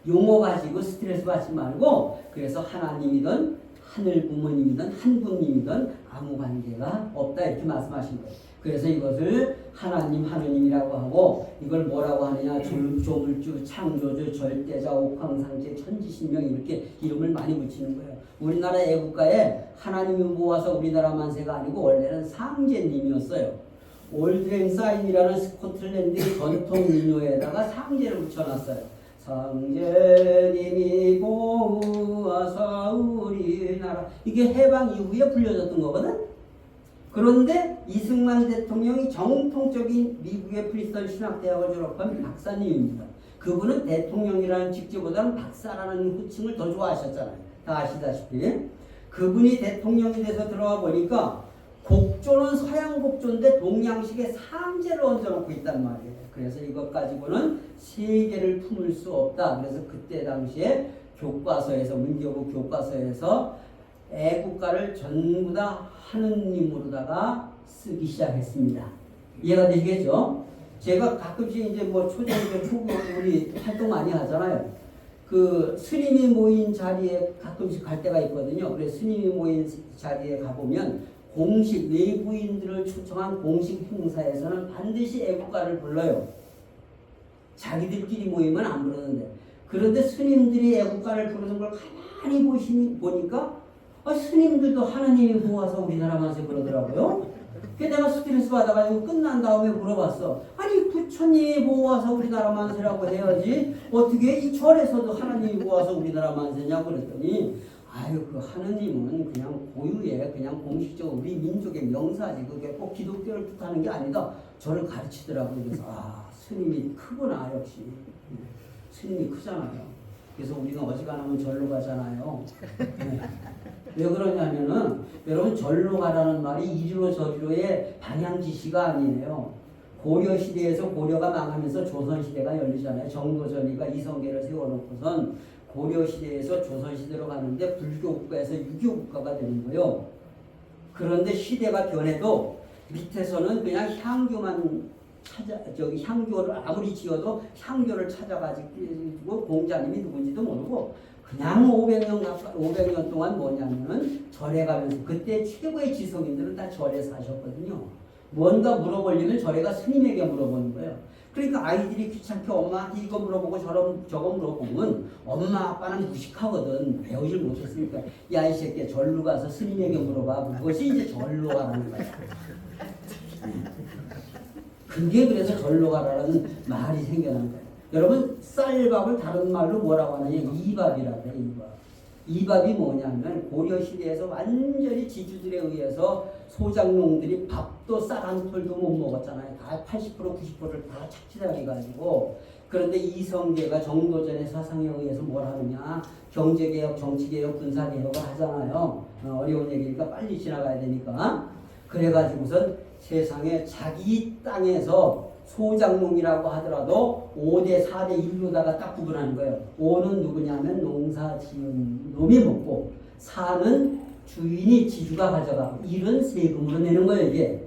용어 가지고 스트레스 받지 말고 그래서 하나님이든 하늘 부모님이든 한 분님이든 아무 관계가 없다 이렇게 말씀하신 거예요. 그래서 이것을 하나님이라고 하고 이걸 뭐라고 하느냐 조물주, 창조주, 절대자, 옥황상제, 천지신명 이렇게 이름을 많이 붙이는 거예요. 우리나라 애국가에 하나님이 모아서 우리나라 만세가 아니고 원래는 상제님이었어요. 올드랭 사인이라는 스코틀랜드의 전통 민요에다가 상제를 붙여놨어요. 상제님이 모아서 우리나라 이게 해방 이후에 불려졌던 거거든. 그런데 이승만 대통령이 정통적인 미국의 프리스턴 신학대학을 졸업한 박사님입니다. 그분은 대통령이라는 직제보다는 박사라는 호칭을 더 좋아하셨잖아요. 다 아시다시피. 그분이 대통령이 돼서 들어와 보니까 곡조는 서양 곡조인데 동양식의 상제를 얹어놓고 있단 말이에요. 그래서 이것 가지고는 세계를 품을 수 없다. 그래서 그때 당시에 교과서에서 문교부 교과서에서 애국가를 전부 다 하느님으로다가 쓰기 시작했습니다. 이해가 되시겠죠? 제가 가끔씩 이제 뭐 초등학교 초급 우리 활동 많이 하잖아요. 그 스님이 모인 자리에 가끔씩 갈 때가 있거든요. 그래서 스님이 모인 자리에 가보면 공식 외부인들을 초청한 공식 행사에서는 반드시 애국가를 불러요. 자기들끼리 모이면 안 부르는데. 그런데 스님들이 애국가를 부르는 걸 가만히 보니까 스님들도 하나님이 모아서 우리나라 만세 그러더라고요. 그래서 내가 스트레스 받아가지고 끝난 다음에 물어봤어. 아니 부처님이 모아서 우리나라 만세라고 해야지 어떻게 이 절에서도 하나님이 모아서 우리나라 만세냐고 그랬더니 아유 그 하느님은 그냥 고유의 그냥 공식적으로 우리 민족의 명사지 그게 꼭 기독교를 뜻하는 게 아니다. 저를 가르치더라고요. 그래서 스님이 크구나 역시. 스님이 크잖아요. 그래서 우리가 어지간하면 절로 가잖아요. 네. 왜 그러냐면은 여러분 절로 가라는 말이 이리로 저리로의 방향 지시가 아니에요. 고려 시대에서 고려가 망하면서 조선 시대가 열리잖아요. 정도전이가 이성계를 세워놓고선 고려 시대에서 조선 시대로 가는데 불교 국가에서 유교 국가가 되는 거예요. 그런데 시대가 변해도 밑에서는 그냥 향교만 향교를 아무리 지어도 향교를 찾아가지고 공자님이 누군지도 모르고 그냥 500년 동안 뭐냐면은 절에 가면서 그때 최고의 지성인들은 다 절에 사셨거든요. 뭔가 물어보려면 절에가 스님에게 물어보는 거예요. 그러니까 아이들이 귀찮게 엄마한테 이거 물어보고 저거 물어보면 엄마 아빠는 무식하거든. 배우질 못했으니까 야 이 새끼 절로 가서 스님에게 물어봐. 그것이 이제 절로 가라는 거야. 그게 그래서 절로 가라는 말이 생겨난 거예요. 여러분 쌀밥을 다른 말로 뭐라고 하느냐 이밥이라고 해요. 이밥이 뭐냐면 고려 시대에서 완전히 지주들에 의해서 소장농들이 밥도 쌀 한 톨도 못 먹었잖아요. 다 80% 90%를 다 착취당해 가지고. 그런데 이성계가 정도전의 사상에 의해서 뭘 하느냐 경제개혁, 정치개혁, 군사개혁을 하잖아요. 어려운 얘기니까 빨리 지나가야 되니까. 그래가지고선 세상에 자기 땅에서 소장농이라고 하더라도 5대 4대 1로다가 딱 구분하는 거예요. 5는 누구냐면 농사 지은 놈이 먹고 4는 주인이 지주가 가져가고 1은 세금으로 내는 거예요. 이게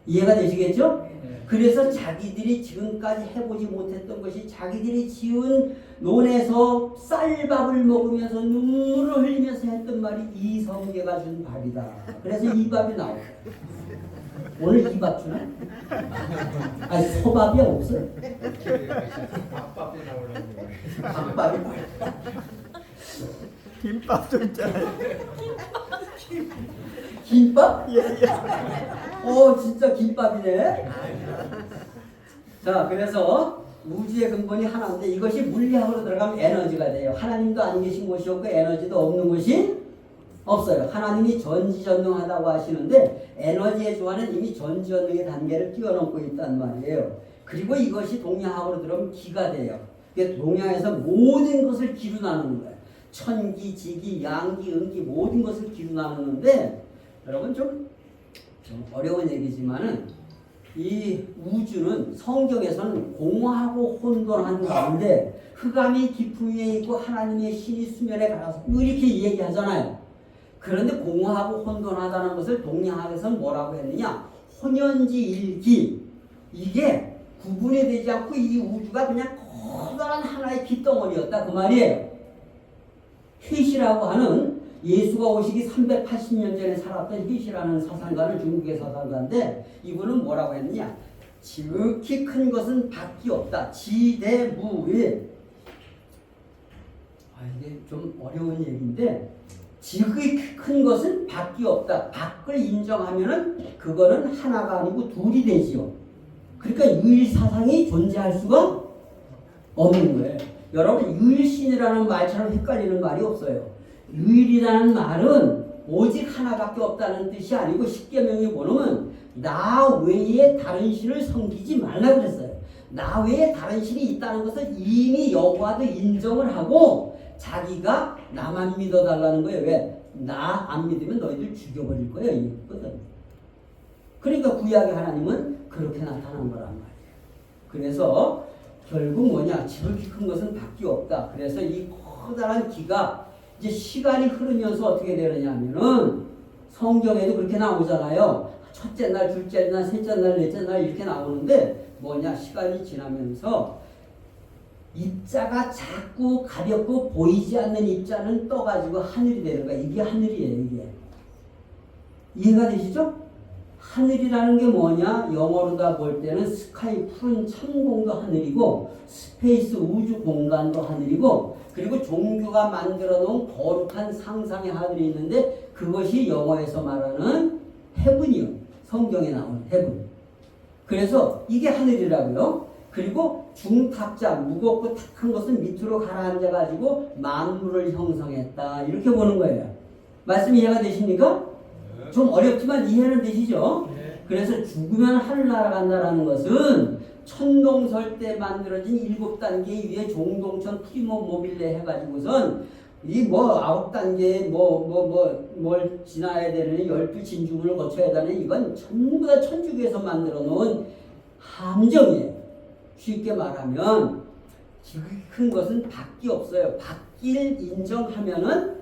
이해가 되시겠죠? 그래서 자기들이 지금까지 해보지 못했던 것이 자기들이 지은 논에서 쌀밥을 먹으면서 눈물을 흘리면서 했던 말이 이성계가 준 밥이다. 그래서 이 밥이 나와요. 오늘 이 밥 주나? 아니 소밥이 없어요. 밥밥이 나오려는 거예요. 밥밥이 김밥도 있잖아요. 김밥? 예. 진짜 김밥이네. 자, 그래서 우주의 근본이 하나인데 이것이 물리학으로 들어가면 에너지가 돼요. 하나님도 안 계신 곳이 없고 에너지도 없는 곳이 없어요. 하나님이 전지전능하다고 하시는데 에너지의 조화는 이미 전지전능의 단계를 뛰어넘고 있단 말이에요. 그리고 이것이 동양학으로 들어오면 기가 돼요. 동양에서 모든 것을 기로 나누는 거예요. 천기, 지기, 양기, 음기 모든 것을 기로 나누는데 여러분 좀 어려운 얘기지만은 이 우주는 성경에서는 공하고 혼돈한 가운데 흑암이 깊음 위에 있고 하나님의 신이 수면에 가라서 이렇게 얘기하잖아요. 그런데 공하고 혼돈하다는 것을 동양학에서는 뭐라고 했느냐? 혼연지일기. 이게 구분이 되지 않고 이 우주가 그냥 커다란 하나의 깃덩어리였다 그 말이에요. 휘시라고 하는 예수가 오시기 380년 전에 살았던 히시라는 사상가는 중국의 사상가인데 이분은 뭐라고 했느냐? 지극히 큰 것은 밖이 없다. 지대무일. 이게 좀 어려운 얘기인데 지극히 큰 것은 밖이 없다. 밖을 인정하면은 그거는 하나가 아니고 둘이 되지요. 그러니까 유일사상이 존재할 수가 없는 거예요. 여러분 유일신이라는 말처럼 헷갈리는 말이 없어요. 유일이라는 말은 오직 하나밖에 없다는 뜻이 아니고 십계명에 보면 나 외에 다른 신을 섬기지 말라 그랬어요. 나 외에 다른 신이 있다는 것은 이미 여호와도 인정을 하고 자기가 나만 믿어달라는 거예요. 왜? 나 안 믿으면 너희들 죽여버릴 거예요. 이거거든. 그러니까 구약의 하나님은 그렇게 나타난 거란 말이에요. 그래서 결국 뭐냐? 지극히 큰 것은 밖에 없다. 그래서 이 커다란 기가 이제 시간이 흐르면서 어떻게 되느냐 하면은 성경에도 그렇게 나오잖아요. 첫째 날, 둘째 날, 셋째 날, 넷째 날 이렇게 나오는데 뭐냐? 시간이 지나면서 입자가 작고 가볍고 보이지 않는 입자는 떠가지고 하늘이 되는 거야. 이게 하늘이에요. 이게. 이해가 되시죠? 하늘이라는 게 뭐냐? 영어로다 볼 때는 스카이 푸른 천공도 하늘이고 스페이스 우주 공간도 하늘이고 그리고 종교가 만들어 놓은 거룩한 상상의 하늘이 있는데 그것이 영어에서 말하는 헤븐이요. 성경에 나오는 헤븐. 그래서 이게 하늘이라고요. 그리고 중탁자 무겁고 탁한 것은 밑으로 가라앉아가지고 만물을 형성했다. 이렇게 보는 거예요. 말씀 이해가 되십니까? 좀 어렵지만 이해는 되시죠? 그래서 죽으면 하늘 날아간다라는 것은 천동설 때 만들어진 7단계 위에 종동천 프리모 모빌레 해가지고선 이 뭐 9단계 뭘 지나야 되는 12진주문을 거쳐야 되는 이건 전부 다 천주교에서 만들어 놓은 함정이에요. 쉽게 말하면 지극히 큰 것은 밖이 없어요. 밖을 인정하면은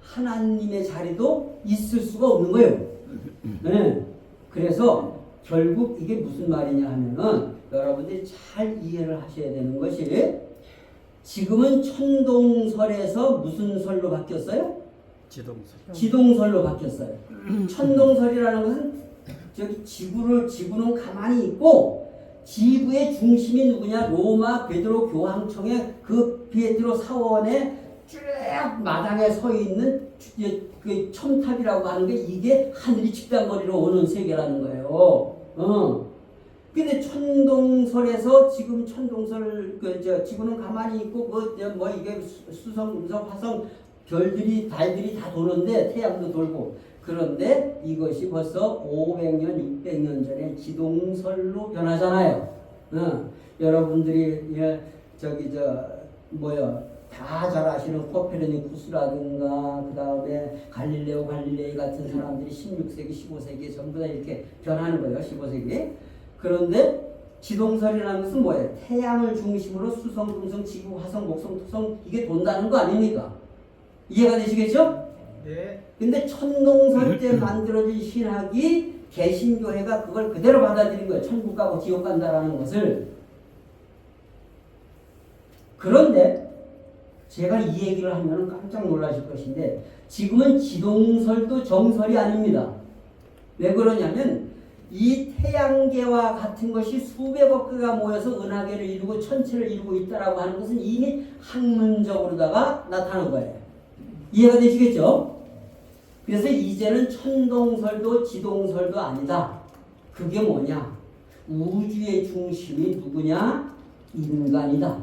하나님의 자리도 있을 수가 없는 거예요. 네. 그래서 결국 이게 무슨 말이냐 하면은 여러분들이 잘 이해를 하셔야 되는 것이 지금은 천동설에서 무슨 설로 바뀌었어요? 지동설로 바뀌었어요. 천동설이라는 것은 저기 지구는 가만히 있고 지구의 중심이 누구냐? 로마 베드로 교황청의 그 피에트로 사원의 쭉 마당에 서 있는 그 첨탑이라고 하는 게 이게 하늘이 직단거리로 오는 세계라는 거예요. 근데 천동설에서 지금 천동설 지구는 가만히 있고 이게 수성, 금성, 화성, 별들이 달들이 다 도는데 태양도 돌고 그런데 이것이 벌써 500년, 600년 전에 지동설로 변하잖아요. 여러분들이 다 잘 아시는 코페르니쿠스라든가 그 다음에 갈릴레오 갈릴레이 같은 사람들이 16세기, 15세기에 전부 다 이렇게 변하는 거예요. 15세기. 그런데 지동설이라는 것은 뭐예요? 태양을 중심으로 수성, 금성, 지구, 화성, 목성, 토성 이게 돈다는 거 아닙니까? 이해가 되시겠죠? 네. 근데 천동설 때 만들어진 신학이 개신교회가 그걸 그대로 받아들인 거예요. 천국 가고 지옥 간다라는 것을. 그런데 제가 이 얘기를 하면 깜짝 놀라실 것인데 지금은 지동설도 정설이 아닙니다. 왜 그러냐면 이 태양계와 같은 것이 수백억 개가 모여서 은하계를 이루고 천체를 이루고 있다라고 하는 것은 이미 학문적으로다가 나타난 거예요. 이해가 되시겠죠? 그래서 이제는 천동설도 지동설도 아니다. 그게 뭐냐? 우주의 중심이 누구냐? 인간이다.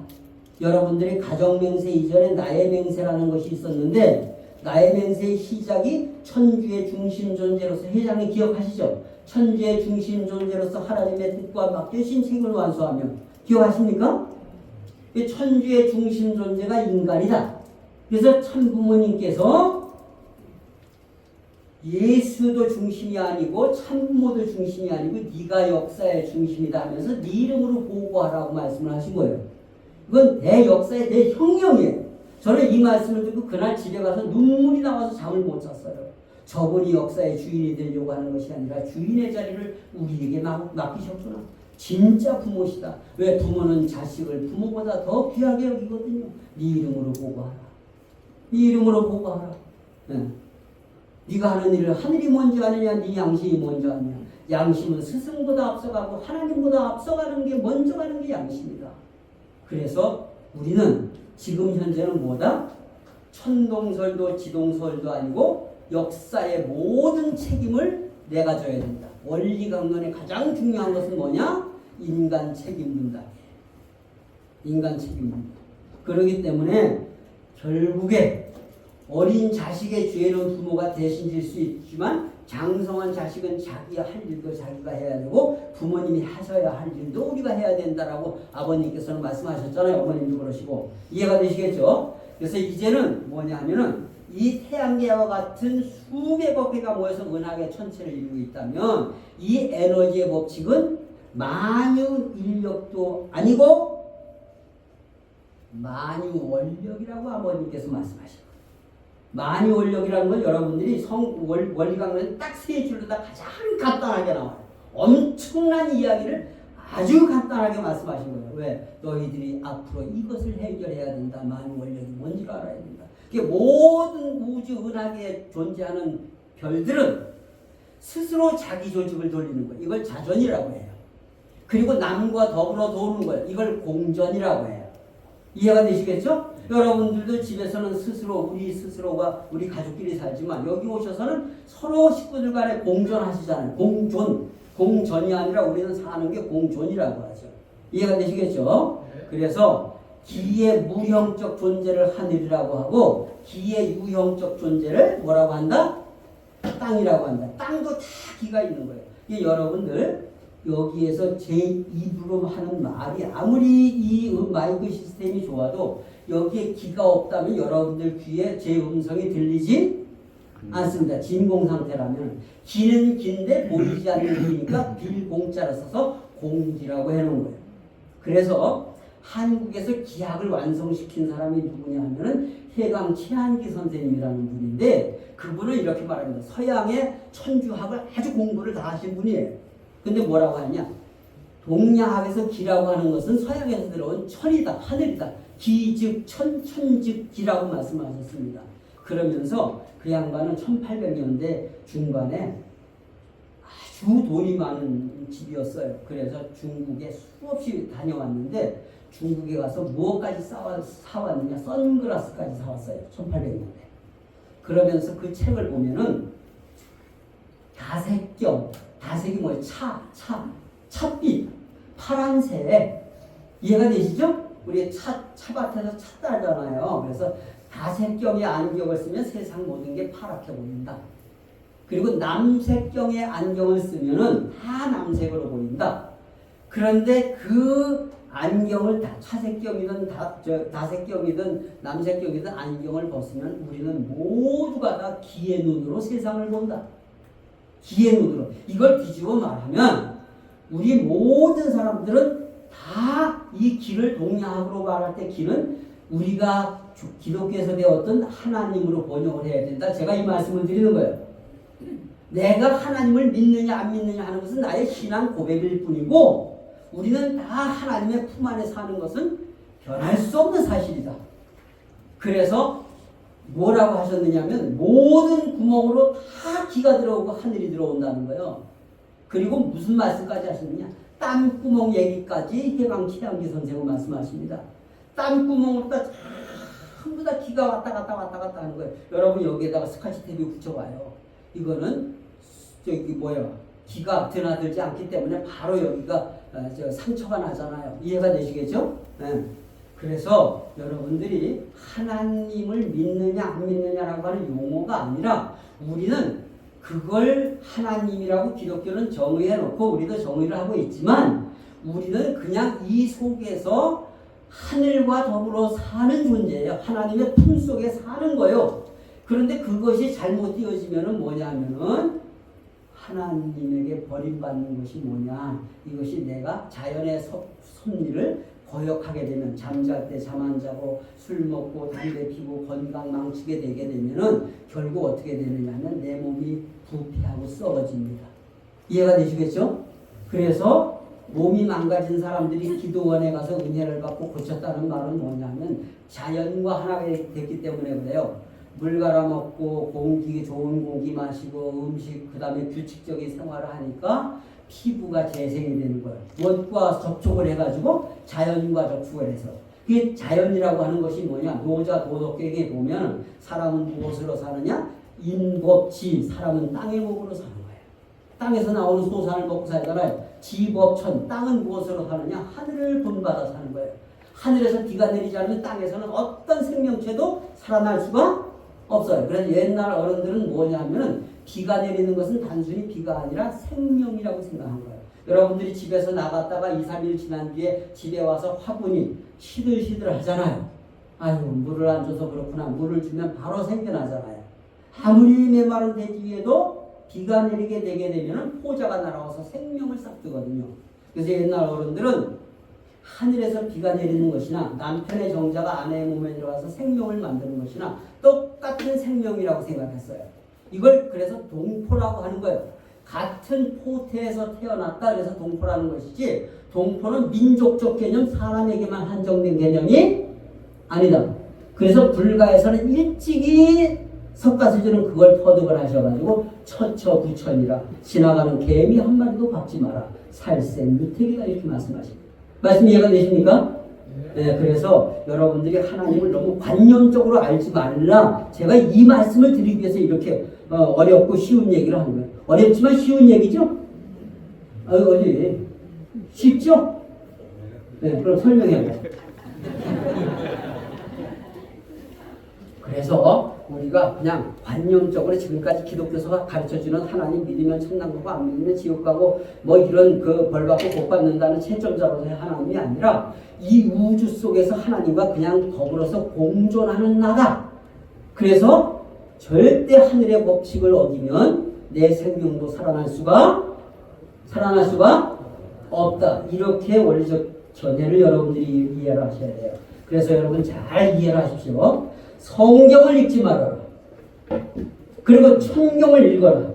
여러분들이 가정맹세 이전에 나의 맹세라는 것이 있었는데 나의 맹세의 시작이 천주의 중심 존재로서 회장님 기억하시죠? 천주의 중심 존재로서 하나님의 뜻과 맞게 신책을 완수하며 기억하십니까? 천주의 중심 존재가 인간이다. 그래서 참부모님께서 예수도 중심이 아니고 참부모도 중심이 아니고 네가 역사의 중심이다 하면서 네 이름으로 보고하라고 말씀을 하신 거예요. 이건 내 역사의 내 혁명이에요. 저는 이 말씀을 듣고 그날 집에 가서 눈물이 나와서 잠을 못 잤어요. 저분이 역사의 주인이 되려고 하는 것이 아니라 주인의 자리를 우리에게 맡기셨구나. 진짜 부모시다. 왜? 부모는 자식을 부모보다 더 귀하게 여기거든요. 네 이름으로 보고하라. 네 이름으로 보고하라. 예. 네가 하는 일을 하늘이 먼저 하느냐 네 양심이 먼저 하느냐. 양심은 스승보다 앞서가고 하나님보다 앞서가는 게 먼저 가는 게 양심이다. 그래서 우리는 지금 현재는 뭐다? 천동설도 지동설도 아니고 역사의 모든 책임을 내가 져야 된다. 원리강론의 가장 중요한 것은 뭐냐? 인간 책임문다. 인간 책임문다. 그렇기 때문에 결국에 어린 자식의 죄는 부모가 대신 질 수 있지만 장성한 자식은 자기가 할 일도 자기가 해야 되고 부모님이 하셔야 할 일도 우리가 해야 된다라고 아버님께서는 말씀하셨잖아요. 어머님도 그러시고. 이해가 되시겠죠? 그래서 이제는 뭐냐 하면은 이 태양계와 같은 수백억 개가 모여서 은하계 천체를 이루고 있다면 이 에너지의 법칙은 만유 인력도 아니고 만유 원력이라고 아버님께서 말씀하셨어요. 만유 원력이라는 건 여러분들이 원리강론에 딱 세 줄로 다 가장 간단하게 나와요. 엄청난 이야기를 아주 간단하게 말씀하신 거예요. 왜? 너희들이 앞으로 이것을 해결해야 된다. 만유 원력이 뭔지를 알아야 된다. 모든 우주 은하계에 존재하는 별들은 스스로 자기 조직을 돌리는 거예요. 이걸 자전이라고 해요. 그리고 남과 더불어 도는 거예요. 이걸 공전이라고 해요. 이해가 되시겠죠? 여러분들도 집에서는 스스로 우리 스스로가 우리 가족끼리 살지만 여기 오셔서는 서로 식구들 간에 공존하시잖아요. 공전이 아니라 우리는 사는 게 공존이라고 하죠. 이해가 되시겠죠? 그래서 기의 무형적 존재를 하늘이라고 하고 기의 유형적 존재를 뭐라고 한다? 땅이라고 한다. 땅도 다 기가 있는 거예요. 이게 여러분들 여기에서 제 입으로 하는 말이 아무리 이 마이크 시스템이 좋아도 여기에 기가 없다면 여러분들 귀에 제 음성이 들리지 않습니다. 진공 상태라면 기는 긴데 보이지 않는 기니까 빌공자를 써서 공기라고 해놓은 거예요. 그래서 한국에서 기학을 완성시킨 사람이 누구냐 하면은 해강 최한기 선생님이라는 분인데 그분은 이렇게 말합니다. 서양의 천주학을 아주 공부를 다 하신 분이에요. 근데 뭐라고 하냐? 동양학에서 기라고 하는 것은 서양에서 들어온 천이다, 하늘이다. 기 즉 천, 천 즉 기라고 말씀하셨습니다. 그러면서 그 양반은 1800년대 중반에 아주 돈이 많은 집이었어요. 그래서 중국에 수없이 다녀왔는데 중국에 가서 무엇까지 사왔느냐? 선글라스까지 사왔어요. 1800년대. 그러면서 그 책을 보면은 다색이 뭐예요? 찻빛, 파란색. 이해가 되시죠? 우리 차밭에서 차 따잖아요. 그래서 다색경의 안경을 쓰면 세상 모든 게 파랗게 보인다. 그리고 남색경의 안경을 쓰면은 다 남색으로 보인다. 그런데 그 안경을 다 차색경이든 다색경이든 남색경이든 안경을 벗으면 우리는 모두가 다 기의 눈으로 세상을 본다. 기의 눈으로. 이걸 뒤집어 말하면 우리 모든 사람들은 다 이 기를 동양학으로 말할 때 기는 우리가 기독교에서 배웠던 하나님으로 번역을 해야 된다. 제가 이 말씀을 드리는 거예요. 내가 하나님을 믿느냐 안 믿느냐 하는 것은 나의 신앙 고백일 뿐이고 우리는 다 하나님의 품 안에 사는 것은 변할 수 없는 사실이다. 그래서 뭐라고 하셨느냐면 모든 구멍으로 다 기가 들어오고 하늘이 들어온다는 거예요. 그리고 무슨 말씀까지 하셨느냐? 땀구멍 얘기까지 해방 최양기 선생은 말씀하십니다. 땀구멍으로 다 전부 다 기가 왔다 갔다 하는 거예요. 여러분 여기에다가 스카치 테이프 붙여봐요. 이거는 기가 드나들지 않기 때문에 바로 여기가 상처가 나잖아요. 이해가 되시겠죠? 네. 그래서 여러분들이 하나님을 믿느냐 안 믿느냐라고 하는 용어가 아니라 우리는 그걸 하나님이라고 기독교는 정의해놓고 우리도 정의를 하고 있지만 우리는 그냥 이 속에서 하늘과 더불어 사는 존재예요. 하나님의 품 속에 사는 거예요. 그런데 그것이 잘못 되어지면은 뭐냐면은 하나님에게 버림받는 것이 뭐냐? 이것이 내가 자연의 섭리를 거역하게 되면 잠잘 때 잠 안 자고 술 먹고 담배 피고 건강 망치게 되게 되면은 결국 어떻게 되느냐면 내 몸이 부패하고 썩어집니다. 이해가 되시겠죠? 그래서 몸이 망가진 사람들이 기도원에 가서 은혜를 받고 고쳤다는 말은 뭐냐면 자연과 하나가 됐기 때문에 그래요. 물 갈아 먹고 공기 좋은 공기 마시고 음식 그다음에 규칙적인 생활을 하니까 피부가 재생이 되는 거예요. 무엇과 접촉을 해가지고 자연과 접촉을 해서 그게 자연이라고 하는 것이 뭐냐? 노자 도덕경에 보면 사람은 무엇으로 사느냐? 인법지 사람은 땅의 목으로 사는 거예요. 땅에서 나오는 소산을 먹고 살잖아요. 지법천 땅은 무엇으로 사느냐? 하늘을 본받아 사는 거예요. 하늘에서 비가 내리지 않으면 땅에서는 어떤 생명체도 살아날 수가 없어요. 그래서 옛날 어른들은 뭐냐 하면은 비가 내리는 것은 단순히 비가 아니라 생명이라고 생각한 거예요. 여러분들이 집에서 나갔다가 2, 3일 지난 뒤에 집에 와서 화분이 시들시들 하잖아요. 아유, 물을 안 줘서 그렇구나. 물을 주면 바로 생겨나잖아요. 아무리 메마른 대지 위에도 비가 내리게 되게 되면 포자가 날아와서 생명을 싹 주거든요. 그래서 옛날 어른들은 하늘에서 비가 내리는 것이나 남편의 정자가 아내의 몸에 들어가서 생명을 만드는 것이나 똑같은 생명이라고 생각했어요. 이걸 그래서 동포라고 하는 거예요. 같은 포태에서 태어났다 그래서 동포라는 것이지 동포는 민족적 개념, 사람에게만 한정된 개념이 아니다. 그래서 불가에서는 일찍이 석가스님은 그걸 터득을 하셔가지고 처처구천이라 지나가는 개미 한 마리도 밟지 마라. 살생 유태기가 이렇게 말씀하십니다. 말씀 이해가 되십니까? 네, 그래서 여러분들이 하나님을 너무 관념적으로 알지 말라. 제가 이 말씀을 드리기 위해서 이렇게 어렵고 쉬운 얘기를 하는 거예요. 어렵지만 쉬운 얘기죠? 어디 쉽죠? 네, 그럼 설명해요. 그래서 우리가 그냥 관념적으로 지금까지 기독교서가 가르쳐주는 하나님 믿으면 천당 가고 안 믿으면 지옥 가고 뭐 이런 그 벌 받고 복 받는다는 채점자로서의 하나님이 아니라 이 우주 속에서 하나님과 그냥 더불어서 공존하는 나다. 그래서 절대 하늘의 법칙을 어기면 내 생명도 살아날 수가 없다. 이렇게 원리적 전해를 여러분들이 이해를 하셔야 돼요. 그래서 여러분 잘 이해를 하십시오. 성경을 읽지 말아라. 그리고 천경을 읽어라.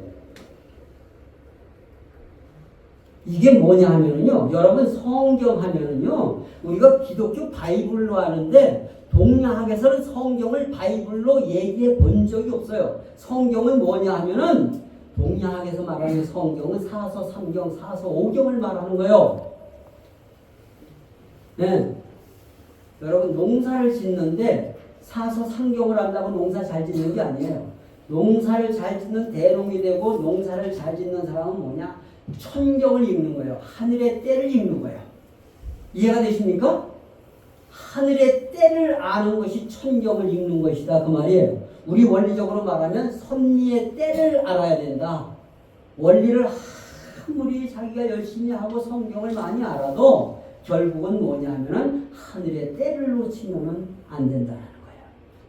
이게 뭐냐 하면은요, 여러분 성경 하면은요, 우리가 기독교 바이블로 하는데 동양학에서는 성경을 바이블로 얘기해 본 적이 없어요. 성경은 뭐냐 하면은 동양학에서 말하는 성경은 사서, 삼경, 사서, 오경을 말하는 거예요. 네. 여러분 농사를 짓는데 사서 삼경을 한다고 농사 잘 짓는 게 아니에요. 농사를 잘 짓는 대농이 되고 농사를 잘 짓는 사람은 뭐냐? 천경을 읽는 거예요. 하늘의 때를 읽는 거예요. 이해가 되십니까? 하늘의 때를 아는 것이 천경을 읽는 것이다 그 말이에요. 우리 원리적으로 말하면 섭리의 때를 알아야 된다. 원리를 아무리 자기가 열심히 하고 성경을 많이 알아도 결국은 뭐냐면은 하늘의 때를 놓치면은 안 된다는 거예요.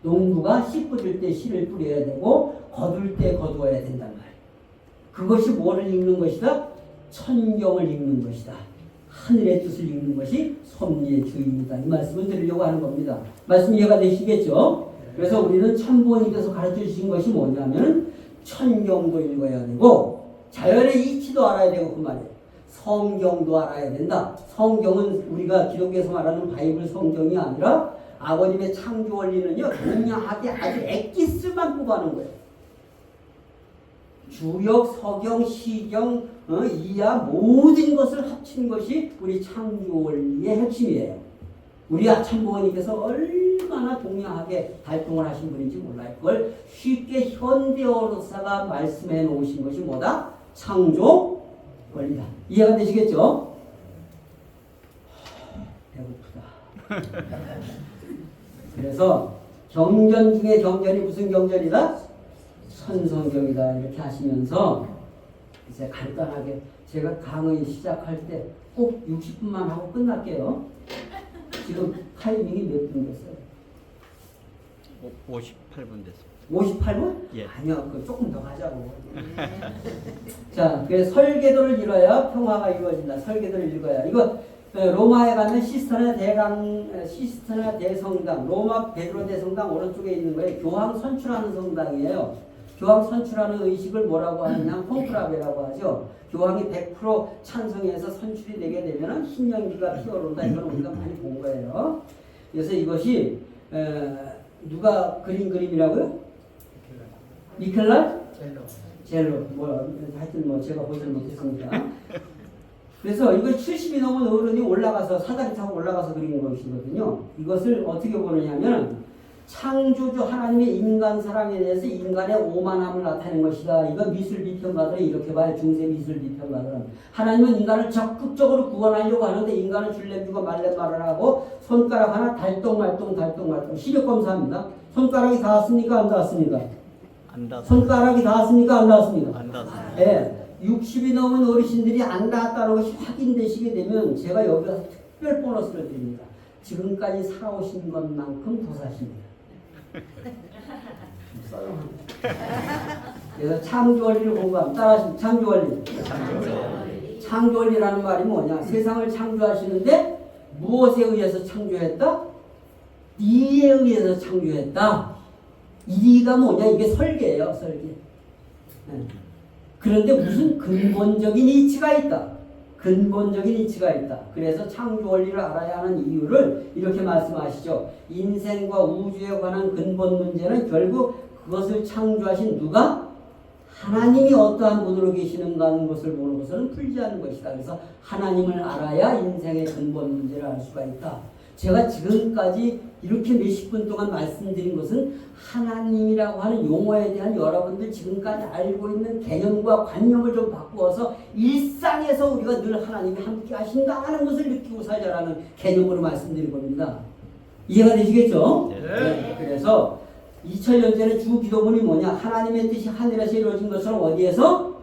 농부가 씨 뿌릴 때 씨를 뿌려야 되고 거둘 때 거두어야 된단 말이에요. 그것이 뭐를 읽는 것이다? 천경을 읽는 것이다. 하늘의 뜻을 읽는 것이 섭리의 주입니다. 이 말씀을 드리려고 하는 겁니다. 말씀 이해가 되시겠죠? 그래서 우리는 천부원님께서 가르쳐 주신 것이 뭐냐면 천경도 읽어야 되고 자연의 이치도 알아야 되고 그 말이에요. 성경도 알아야 된다. 성경은 우리가 기독교에서 말하는 바이블 성경이 아니라 아버님의 창조 원리는요, 동양학의 아주 엑기스만 뽑아놓은 거예요. 주역, 서경, 시경, 이하 모든 것을 합친 것이 우리 창조 원리의 핵심이에요. 우리 천부원님께서 얼마나 동양학에 발동을 하신 분인지 몰라요. 그걸 쉽게 현대어로서가 말씀해 놓으신 것이 뭐다? 창조 원리다. 이해가 되시겠죠? 배고프다. 그래서 경전 중에 경전이 무슨 경전이다? 천성경이다. 이렇게 하시면서 이제 간단하게 제가 강의 시작할 때 꼭 60분만 하고 끝날게요. 지금 타이밍이 몇 분 됐어요? 58분 됐습니다. 58분? 예. 아니요, 그 조금 더 하자고. 자, 그래서 설계도를 읽어야 평화가 이루어진다. 설계도를 읽어야. 이거 로마에 가면 시스터나 대성당, 로마 베드로 대성당 오른쪽에 있는 거예요. 교황 선출하는 성당이에요. 교황 선출하는 의식을 뭐라고 하느냐? 콘크라베라고 하죠. 교황이 100% 찬성해서 선출이 되게 되면 신령기가 피어오른다. 이건 우리가 많이 본 거예요. 그래서 이것이 누가 그린 그림이라고요? 미켈라? 젤로. 젤로. 뭐 하여튼 뭐 제가 보지 못했으니까. 그래서 이거 70이 넘은 어른이 올라가서 사다리 타고 올라가서 그린 것이거든요. 이것을 어떻게 보느냐면 창조주 하나님의 인간 사랑에 대해서 인간의 오만함을 나타내는 것이다. 이거 미술 비평가들은 이렇게 봐요. 중세 미술 비평가들은. 하나님은 인간을 적극적으로 구원하려고 하는데 인간은 줄렘 주고 말렘 말을 하고 손가락 하나 달동말동 시력 검사합니다. 손가락이 닿았습니까? 안 닿았습니까? 안 닿았습니다. 손가락이 닿았습니까? 안 닿았습니까? 안 닿았습니다. 예. 60이 넘은 어르신들이 안 닿았다는 것이 확인되시게 되면 제가 여기서 특별 보너스를 드립니다. 지금까지 살아오신 것만큼 더 사십니다. 그래서 창조원리를 공부하면 따라하시면 창조원리. 창조원리라는 말이 뭐냐? 세상을 창조하시는데 무엇에 의해서 창조했다? 이에 의해서 창조했다. 이가 뭐냐? 이게 설계예요, 설계. 네. 그런데 무슨 근본적인 이치가 있다. 근본적인 이치가 있다. 그래서 창조 원리를 알아야 하는 이유를 이렇게 말씀하시죠. 인생과 우주에 관한 근본 문제는 결국 그것을 창조하신 누가? 하나님이 어떠한 분으로 계시는가 하는 것을 보는 것은 풀지 않는 것이다. 그래서 하나님을 알아야 인생의 근본 문제를 알 수가 있다. 제가 지금까지 이렇게 몇십 분 동안 말씀드린 것은 하나님이라고 하는 용어에 대한 여러분들 지금까지 알고 있는 개념과 관념을 좀 바꾸어서 일상에서 우리가 늘 하나님이 함께 하신다 하는 것을 느끼고 살자라는 개념으로 말씀드린 겁니다. 이해가 되시겠죠? 네. 그래서 2000년 전에 주 기도문이 뭐냐? 하나님의 뜻이 하늘에서 이루어진 것처럼 어디에서?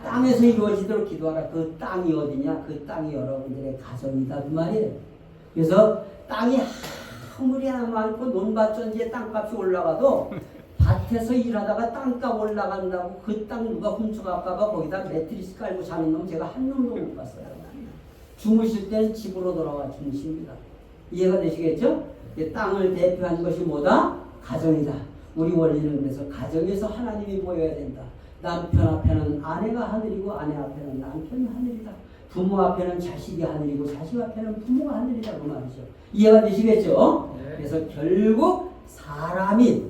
땅에서 이루어지도록 기도하라. 그 땅이 어디냐? 그 땅이 여러분들의 가정이다. 그 말이에요. 그래서 땅이 아무리 많고 논밭전지에 땅값이 올라가도 밭에서 일하다가 땅값 올라간다고 그 땅 누가 훔쳐갈까봐 거기다 매트리스 깔고 자는 놈 제가 한 놈도 못 봤어요. 주무실 땐 집으로 돌아와 주무십니다. 이해가 되시겠죠? 땅을 대표하는 것이 뭐다? 가정이다. 우리 원리는 그래서 가정에서 하나님이 보여야 된다. 남편 앞에는 아내가 하늘이고 아내 앞에는 남편이 하늘이다. 부모 앞에는 자식이 하늘이고 자식 앞에는 부모가 하늘이다. 그 말이죠. 이해가 되시겠죠? 네. 그래서 결국 사람이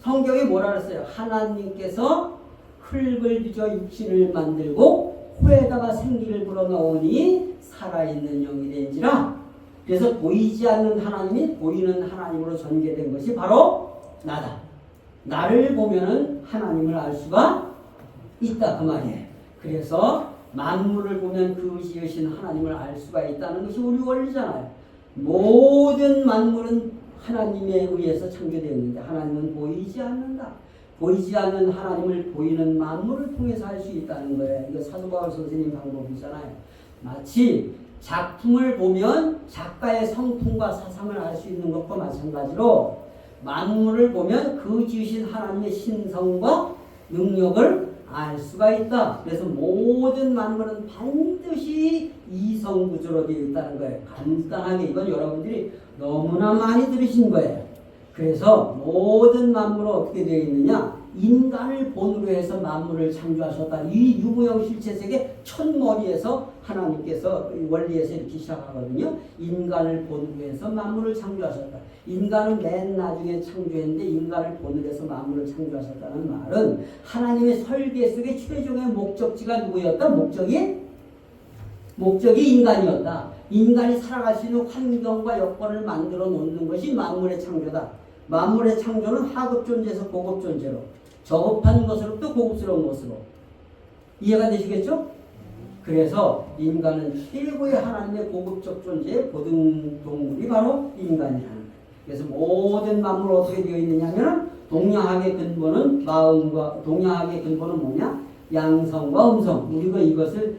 성경에 뭐라 그랬어요? 하나님께서 흙을 빚어 육신을 만들고 코에다가 생기를 불어넣으니 살아있는 영이 된지라. 그래서 보이지 않는 하나님이 보이는 하나님으로 전개된 것이 바로 나다. 나를 보면은 하나님을 알 수가 있다. 그 말이에요. 그래서 만물을 보면 그 지으신 하나님을 알 수가 있다는 것이 우리 원리잖아요. 모든 만물은 하나님에 의해서 창조되었는데 하나님은 보이지 않는다. 보이지 않는 하나님을 보이는 만물을 통해서 할 수 있다는 거예요. 이거 사도 바울 선생님 방법이잖아요. 마치 작품을 보면 작가의 성품과 사상을 알 수 있는 것과 마찬가지로 만물을 보면 그 지으신 하나님의 신성과 능력을 알 수가 있다. 그래서 모든 만물은 반드시 이성구조로 되어 있다는 거예요. 간단하게 이건 여러분들이 너무나 많이 들으신 거예요. 그래서 모든 만물은 어떻게 되어 있느냐? 인간을 본으로 해서 만물을 창조하셨다. 이 유무형 실체세계 첫머리에서 하나님께서 원리에서 이렇게 시작하거든요. 인간을 본으로 해서 만물을 창조하셨다. 인간은 맨 나중에 창조했는데 인간을 본으로 해서 만물을 창조하셨다는 말은 하나님의 설계 속에 최종의 목적지가 누구였다? 목적이 인간이었다. 인간이 살아갈 수 있는 환경과 여건을 만들어 놓는 것이 만물의 창조다. 만물의 창조는 하급 존재에서 고급 존재로, 저급한 것으로부터 고급스러운 것으로. 이해가 되시겠죠? 그래서 인간은 최고의 하나님의 고급적 존재의 고등 동물이 바로 인간이라는 거예요. 그래서 모든 만물은 어떻게 되어 있느냐면 동양학의 근본은 마음과 동양학의 근본은 뭐냐? 양성과 음성. 우리가 이것을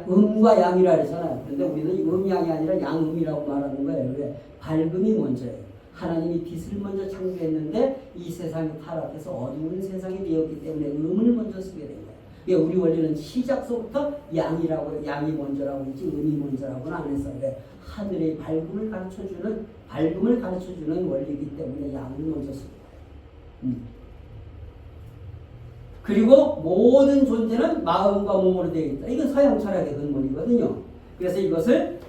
음과 양이라 했잖아요. 그런데 우리는 음양이 아니라 양음이라고 말하는 거예요. 왜? 밝음이 먼저예요. 하나님이 빛을 먼저 창조했는데 이 세상이 타락해서 어두운 세상이 되었기 때문에 음을 먼저 쓰게 된 거예요. 그러니까 우리 원리는 시작서부터 양이 먼저라고 했지 음이 먼저라고는 안 했어요. 왜? 하늘의 밝음을 가르쳐주는 원리이기 때문에 양을 먼저 쓰고. 그리고 모든 존재는 마음과 몸으로 되어 있다. 이건 서양 철학의 근본이거든요. 그래서 이것을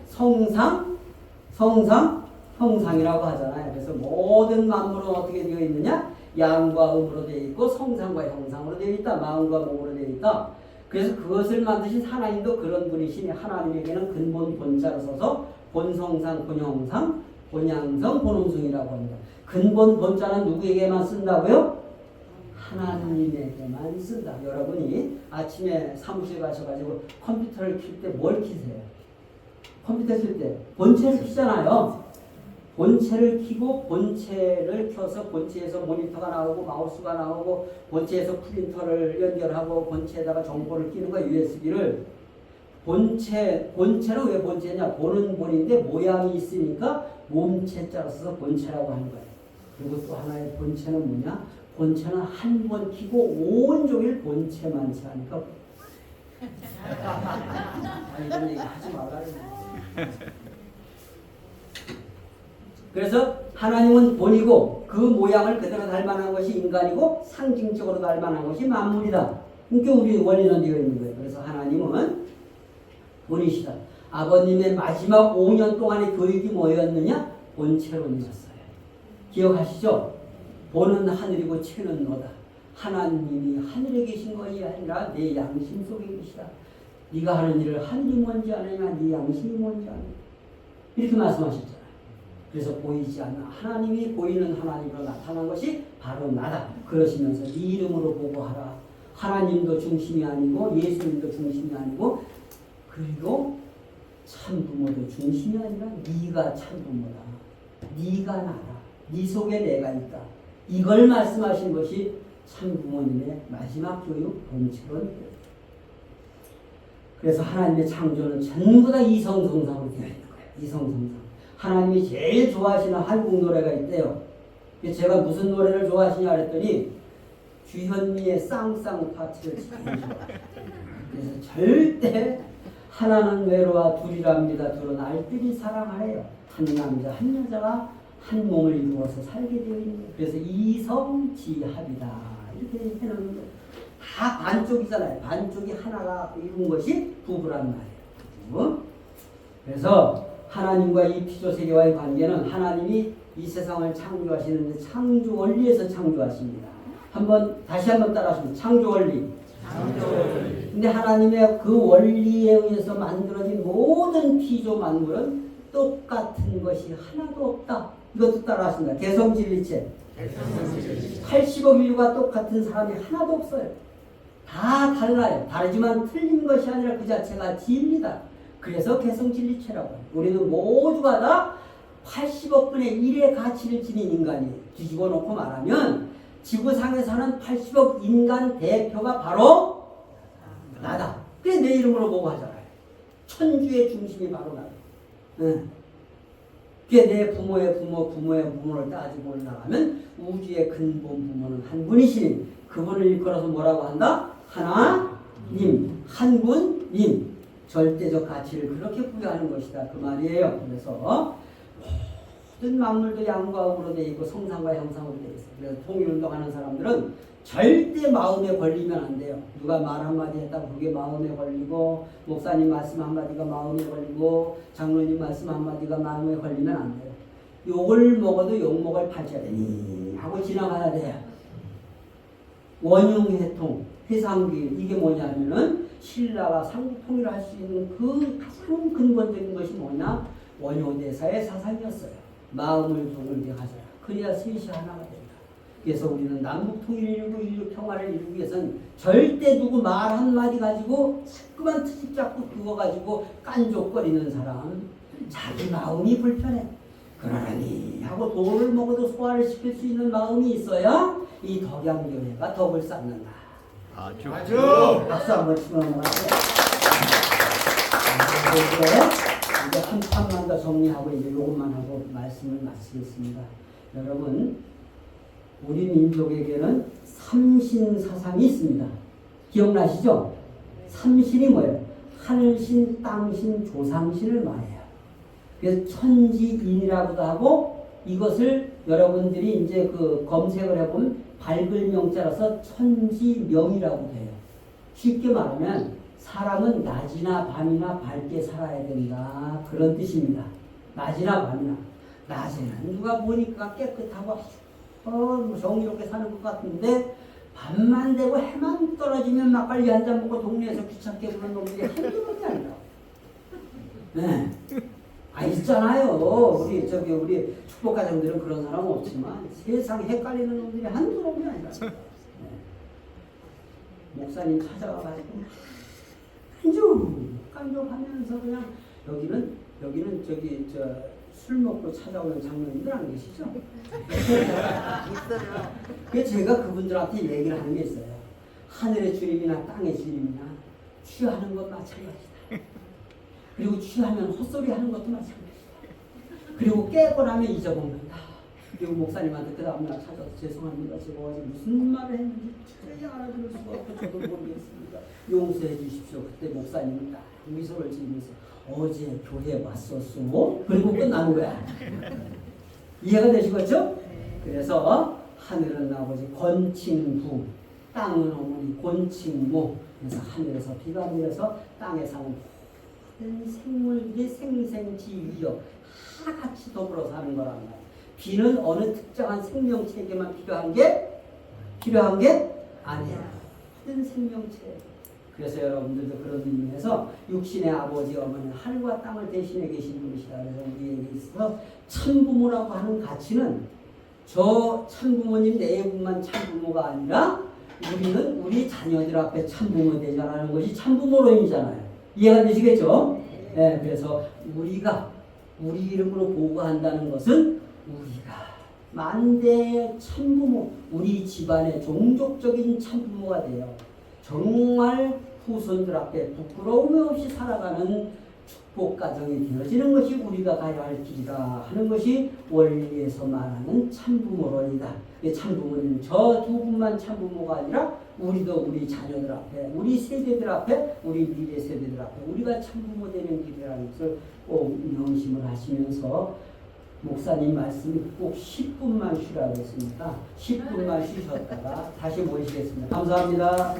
형상이라고 하잖아요. 그래서 모든 만물은 어떻게 되어 있느냐? 양과 음으로 되어 있고 성상과 형상으로 되어 있다. 마음과 몸으로 되어 있다. 그래서 그것을 만드신 하나님도 그런 분이시니 하나님에게는 근본 본자로 써서 본성상, 본형상, 본양성, 본음성이라고 합니다. 근본 본자는 누구에게만 쓴다고요? 하나님에게만 쓴다. 여러분이 아침에 사무실 가셔가지고 컴퓨터를 킬 때 뭘 키세요? 컴퓨터 킬 때 본체를 키잖아요. 본체를 키고 본체를 켜서 본체에서 모니터가 나오고 마우스가 나오고 본체에서 프린터를 연결하고 본체에다가 정보를 끼는 거야. USB를. 본체는 왜 본체냐? 본은 본인데 모양이 있으니까 몸체자로 써서 본체라고 하는 거예요. 그리고 또 하나의 본체는 뭐냐? 본체는 한 번 키고 온종일 본체만 하니까 이런 얘기 하지 말라고. 그래서 하나님은 본이고 그 모양을 그대로 닮아난 것이 인간이고 상징적으로 닮아난 것이 만물이다. 그러니까 우리 원리는 되어 있는 거예요. 그래서 하나님은 본이시다. 아버님의 마지막 5년 동안의 교육이 뭐였느냐? 본체론이었어요. 기억하시죠? 본은 하늘이고 체는 너다. 하나님이 하늘에 계신 것이 아니라 내 양심 속에 계시다. 네가 하는 일을 하늘이 뭔지 아느냐, 네 양심이 뭔지 아느냐. 이렇게 말씀하셨잖아요. 그래서 보이지 않는 하나님이 보이는 하나님으로 나타난 것이 바로 나다. 그러시면서 네 이름으로 보고하라. 하나님도 중심이 아니고 예수님도 중심이 아니고 그리고 참부모도 중심이 아니라 네가 참부모다. 네가 나다. 네 속에 내가 있다. 이걸 말씀하신 것이 참부모님의 마지막 교육 본체론이에요. 그래서 하나님의 창조는 전부 다 이성성상으로 되어 있는 거예요. 이성성상. 하나님이 제일 좋아하시는 한국 노래가 있대요. 제가 무슨 노래를 좋아하시냐 그랬더니 주현미의 쌍쌍 파티를 제일 좋아해요. 그래서 절대 하나는 외로와 둘이랍니다. 둘은 알뜰히 사랑하래요. 한 남자 한 여자가 한 몸을 이루어서 살게 되어 있는 거예요. 그래서 이성지합이다. 이렇게 해놓는 거예요. 다 반쪽이잖아요. 반쪽이 하나가 이룬 것이 부부란 말이에요. 그래서 하나님과 이 피조세계와의 관계는 하나님이 이 세상을 창조하시는데 창조 원리에서 창조하십니다. 다시 한번 따라하시면 창조 원리. 근데 하나님의 그 원리에 의해서 만들어진 모든 피조 만물은 똑같은 것이 하나도 없다. 이것도 따라하십니다. 개성진리체. 80억 인류가 똑같은 사람이 하나도 없어요. 다 달라요. 다르지만 틀린 것이 아니라 그 자체가 진리다. 그래서 개성진리체라고 해요. 우리는 모두가 다 80억 분의 1의 가치를 지닌 인간이에요. 뒤집어 놓고 말하면 지구상에 사는 80억 인간 대표가 바로 나다. 그래 내 이름으로 보고 하잖아요. 천주의 중심이 바로 나다. 그게 내 부모의 부모, 부모의 부모를 따지고 올라가면 우주의 근본 부모는 한 분이시니 그분을 일컬어서 뭐라고 한다? 하나님, 한 분님. 절대적 가치를 그렇게 부여하는 것이다. 그 말이에요. 그래서 모든 만물도 양과 음으로 되어 있고 성상과 형상으로 되어 있어요. 그래서 통일운동하는 사람들은 절대 마음에 걸리면 안 돼요. 누가 말 한마디 했다고 그게 마음에 걸리고 목사님 말씀 한마디가 마음에 걸리고 장로님 말씀 한마디가 마음에 걸리면 안 돼요. 욕을 먹어도 욕먹을 팔자되니 하고 지나가야 돼요. 원흉회통, 회상규일 이게 뭐냐면은 신라가 삼국통일을 할 수 있는 그 가장 근본적인 것이 뭐냐? 원효대사의 사상이었어요. 마음을 동을게 하자. 그래야 셋이 하나가 된다. 그래서 우리는 남북통일을 이루고 인류 평화를 이루기 위해서는 절대 누구 말 한마디 가지고 자꾸만 트집 잡고 그거 가지고 깐족거리는 사람 자기 마음이 불편해. 그러니 하고 돌을 먹어도 소화를 시킬 수 있는 마음이 있어야 이 덕양교회가 덕을 쌓는다. 아주 박수 한번 치고 넘어가세요. 이제 한 판만 더 정리하고 이제 요것만 하고 말씀을 마치겠습니다. 여러분, 우리 민족에게는 삼신 사상이 있습니다. 기억나시죠? 삼신이 뭐예요? 하늘신, 땅신, 조상신을 말해요. 그래서 천지인이라고도 하고 이것을 여러분들이 이제 그 검색을 해보면 밝을 명자라서 천지명이라고 돼요. 쉽게 말하면 사람은 낮이나 밤이나 밝게 살아야 된다. 그런 뜻입니다. 낮이나 밤이나. 낮에는 누가 보니까 깨끗하고 정의롭게 사는 것 같은데 밤만 되고 해만 떨어지면 막걸리 한 잔 먹고 동네에서 귀찮게 부는 놈들이 한두 명이 아니라. 네. 있잖아요. 우리 축복가정들은 그런 사람 없지만 세상에 헷갈리는 놈들이 한두 놈이 아니라. 네. 목사님 찾아와가지고 깐족하면서 그냥 여기는 술 먹고 찾아오는 장면들 안 계시죠? 있어요. 그래서 제가 그분들한테 얘기를 하는 게 있어요. 하늘의 주님이나 땅의 주님이나 취하는 것 마찬가지다. 그리고 취하면 헛소리 하는 것도 마찬가지다. 그리고 깨고 나면 잊어먹는다. 그리고 목사님한테 그 다음날 찾아서 죄송합니다. 제가 어제 무슨 말을 했는지 도저히 알아들을 수가 없고 저도 모르겠습니다. 용서해 주십시오. 그때 목사님은 딱 미소를 지으면서 어제 교회 왔었어? 그리고 끝나는 거야. 이해가 되시겠죠? 그래서 하늘은 아버지 권칭부, 땅은 어머니 권칭모. 그래서 하늘에서 비가 내려서 땅에 사는 모든 생물들이 생생지위여 다 같이 더불어 사는 거란 말이에요. 비는 어느 특정한 생명체에게만 필요한 게 아니에요. 모든 생명체. 그래서 여러분들도 그런 의미에서 육신의 아버지 어머니는 하늘과 땅을 대신해 계신 분이시다. 그래서 우리에게 있어서 참부모라고 하는 가치는 저 참부모님 네 분만 참부모가 아니라 우리는 우리 자녀들 앞에 참부모 되자라는 것이 참부모론이잖아요. 이해가 되시겠죠? 네, 그래서 우리가 우리 이름으로 보고한다는 것은 우리가 만대의 참부모, 우리 집안의 종족적인 참부모가 돼요. 정말 후손들 앞에 부끄러움이 없이 살아가는 축복 가정이 되어지는 것이 우리가 가야 할 길이다 하는 것이 원리에서 말하는 참부모론이다. 참부모는 저 두 분만 참부모가 아니라 우리도 우리 자녀들 앞에, 우리 세대들 앞에, 우리 미래 세대들 앞에 우리가 참부모 되는 길이라는 것을 꼭 명심을 하시면서 목사님 말씀이 꼭 10분만 쉬라고 했으니까 10분만 쉬셨다가 다시 모시겠습니다. 감사합니다.